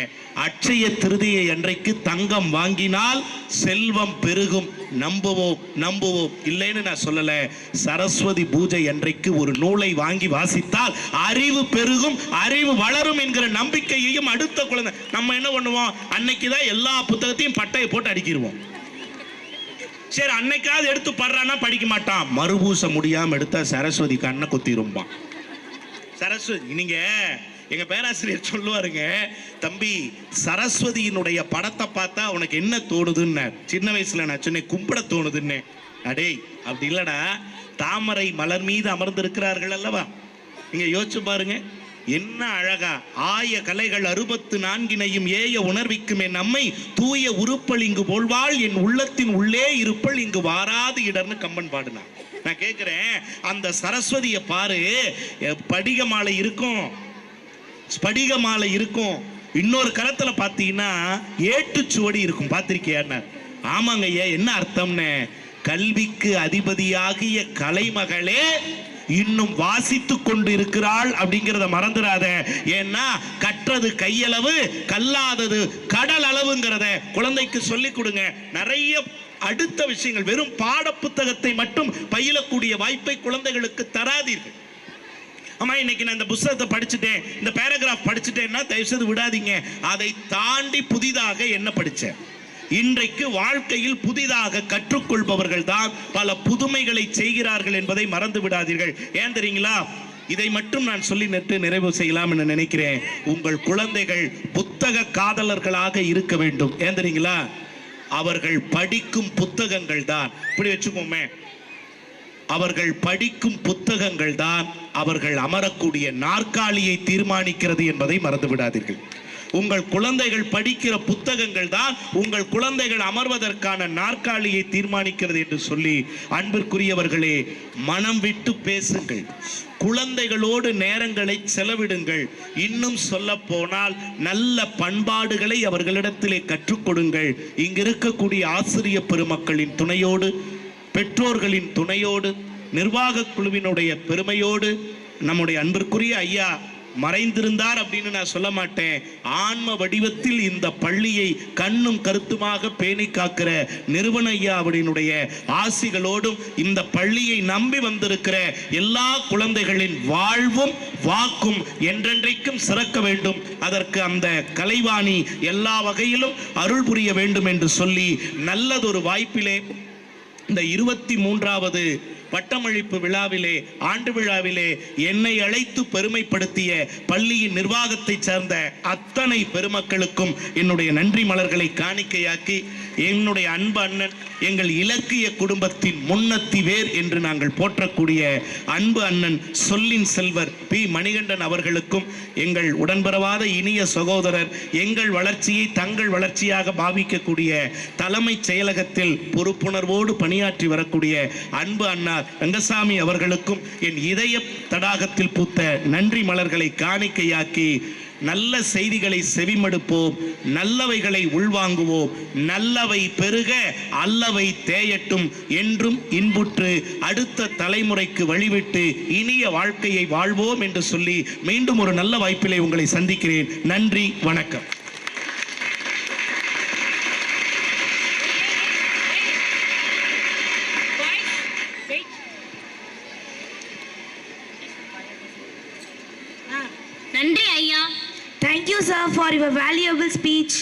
அட்சய திருதியை அன்றைக்கு தங்கம் வாங்கினால் செல்வம் பெருகும். நம்புவோம் இல்லைன்னு நான் சொல்லல. சரஸ்வதி பூஜை அன்றைக்கு ஒரு நூலை வாங்கி வாசித்தால் அறிவு பெருகும், அறிவு வளரும் என்கிற நம்பிக்கையையும் அடுத்த குழந்தை. நம்ம என்ன பண்ணுவோம்? அன்னைக்குதான் எல்லா புத்தகத்தையும் பட்டையை போட்டு அடிக்கிடுவோம். சரி, அன்னைக்காவது எடுத்து படுறான்னா படிக்க மாட்டான். மறுபூச முடியாம எடுத்தா சரஸ்வதி கண்ணை கொத்திருப்பான். சரஸ்வதி, நீங்க எங்க பேராசிரியர் சொல்லுவாருங்க, தம்பி சரஸ்வதியினுடைய படத்தை பார்த்தா உனக்கு என்ன தோணுதுன்னு. சின்ன வயசுல நான் சொன்னேன், கும்பிட தோணுதுன்னு. அடே அப்படி இல்லடா, தாமரை மலர் மீது அமர்ந்திருக்கிறார்கள் அல்லவா. நீங்க யோசிச்சு பாருங்க, என்ன அழகா. ஆய கலைகள் 64 ஏய உணர்விக்கும் என் அம்மை தூய உருப்பல் இங்கு போல்வாள் என் உள்ளத்தின் உள்ளே இருப்பல் இங்கு வாராது இடர்னு கம்பன் பாடுனா. நான் கேட்கிறேன், அந்த சரஸ்வதியை பாரு, படிக மாலை இருக்கும், ஸ்படிக மாலை இருக்கும், இன்னொரு கரத்துல பாத்தீங்கன்னா ஏட்டுச்சுவடி இருக்கும். பார்த்திருக்கியா? ஆமாங்க ஐயா. என்ன அர்த்தம்னு? கல்விக்கு அதிபதியாகிய கலைமகளே இன்னும் வாசித்து கொண்டு இருக்கிறாள் அப்படிங்கிறத மறந்துடாத. ஏன்னா கற்றது கையளவு, கல்லாதது கடல் அளவுங்கிறத குழந்தைக்கு சொல்லிக் கொடுங்க. நிறைய அடுத்த விஷயங்கள், வெறும் பாட புத்தகத்தை மட்டும் பயிலக்கூடிய வாய்ப்பை குழந்தைகளுக்கு தராதீர்கள். ஆமா, இன்னைக்கு நான் இந்த புத்தகத்தை படிச்சுட்டேன், இந்த பேராகிராஃப் படிச்சுட்டேன்னா தயவு செய்து விடாதீங்க. அதை தாண்டி புதிதாக என்ன படிச்சேன்? இன்றைக்கு வாழ்க்கையில் புதிதாக கற்றுக்கொள்பவர்கள் தான் பல புதுமைகளை செய்கிறார்கள் என்பதை மறந்து விடாதீர்கள். ஏன் தெரியுங்களா? இதை மட்டும் நான் சொல்லி நிறைவு செய்யலாம் என்று நினைக்கிறேன். உங்கள் குழந்தைகள் புத்தக காதலர்களாக இருக்க வேண்டும். ஏன் தெரியுங்களா? அவர்கள் படிக்கும் புத்தகங்கள் தான், இப்படி வச்சுக்கோமே, அவர்கள் படிக்கும் புத்தகங்கள் தான் அவர்கள் அமரக்கூடிய நாற்காலியை தீர்மானிக்கிறது என்பதை மறந்து விடாதீர்கள். உங்கள் குழந்தைகள் படிக்கிற புத்தகங்கள் தான் உங்கள் குழந்தைகள் அமர்வதற்கான நாற்காலியை தீர்மானிக்கிறது என்று சொல்லி, அன்பிற்குரியவர்களே, மனம் விட்டு பேசுங்கள், குழந்தைகளோடு நேரங்களை செலவிடுங்கள். இன்னும் சொல்ல போனால் நல்ல பண்பாடுகளை அவர்களிடத்திலே கற்றுக் கொடுங்கள். இங்கு இருக்கக்கூடிய ஆசிரியர் பெருமக்களின் துணையோடு, பெற்றோர்களின் துணையோடு, நிர்வாக குழுவினுடைய பெருமையோடு, நம்முடைய அன்பிற்குரிய ஐயா மறைந்திருந்தார் அப்படின்னு நான் சொல்ல மாட்டேன், ஆன்ம வடிவத்தில் இந்த பள்ளியை கண்ணும் கருத்துமாக பேணி காக்கிற நிறுவன ஐயா அவரினுடைய ஆசிகளோடும் இந்த பள்ளியை நம்பி வந்திருக்கிற எல்லா குழந்தைகளின் வாழ்வும் வாக்கும் என்றென்றைக்கும் சிறக்க வேண்டும். அதற்கு அந்த கலைவாணி எல்லா வகையிலும் அருள் புரிய வேண்டும் என்று சொல்லி, நல்லதொரு வாய்ப்பிலே இந்த 23வது பட்டமளிப்பு விழாவிலே, ஆண்டு விழாவிலே என்னை அழைத்து பெருமைப்படுத்திய பள்ளியின் நிர்வாகத்தை சேர்ந்த அத்தனை பெருமக்களுக்கும் என்னுடைய நன்றி மலர்களை காணிக்கையாக்கி, என்னுடைய அன்பு அண்ணன், எங்கள் இலக்கிய குடும்பத்தின் முன்னத்தி வேர் என்று நாங்கள் போற்றக்கூடிய அன்பு அண்ணன் சொல்லின் செல்வர் பி மணிகண்டன் அவர்களுக்கும், எங்கள் உடன்பெறவாத இனிய சகோதரர், எங்கள் வளர்ச்சியை தங்கள் வளர்ச்சியாக பாவிக்கக்கூடிய தலைமைச் செயலகத்தில் பொறுப்புணர்வோடு பணியாற்றி வரக்கூடிய அன்பு அண்ணா ரங்கசாமி அவர்களுக்கும் என் இதய தடாகத்தில் பூத்த நன்றி மலர்களை காணிக்கையாக்கி, நல்ல செய்திகளை செவிமடுப்போம், நல்லவைகளை உள்வாங்குவோம், நல்லவை பெருக அல்லவை தேயட்டும் என்றும் இன்புற்று அடுத்த தலைமுறைக்கு வழிவிட்டு இனிய வாழ்க்கையை வாழ்வோம் என்று சொல்லி, மீண்டும் ஒரு நல்ல வாய்ப்பிலே உங்களை சந்திக்கிறேன். நன்றி, வணக்கம். நன்றி ஐயா. Thank you, sir, for your valuable speech.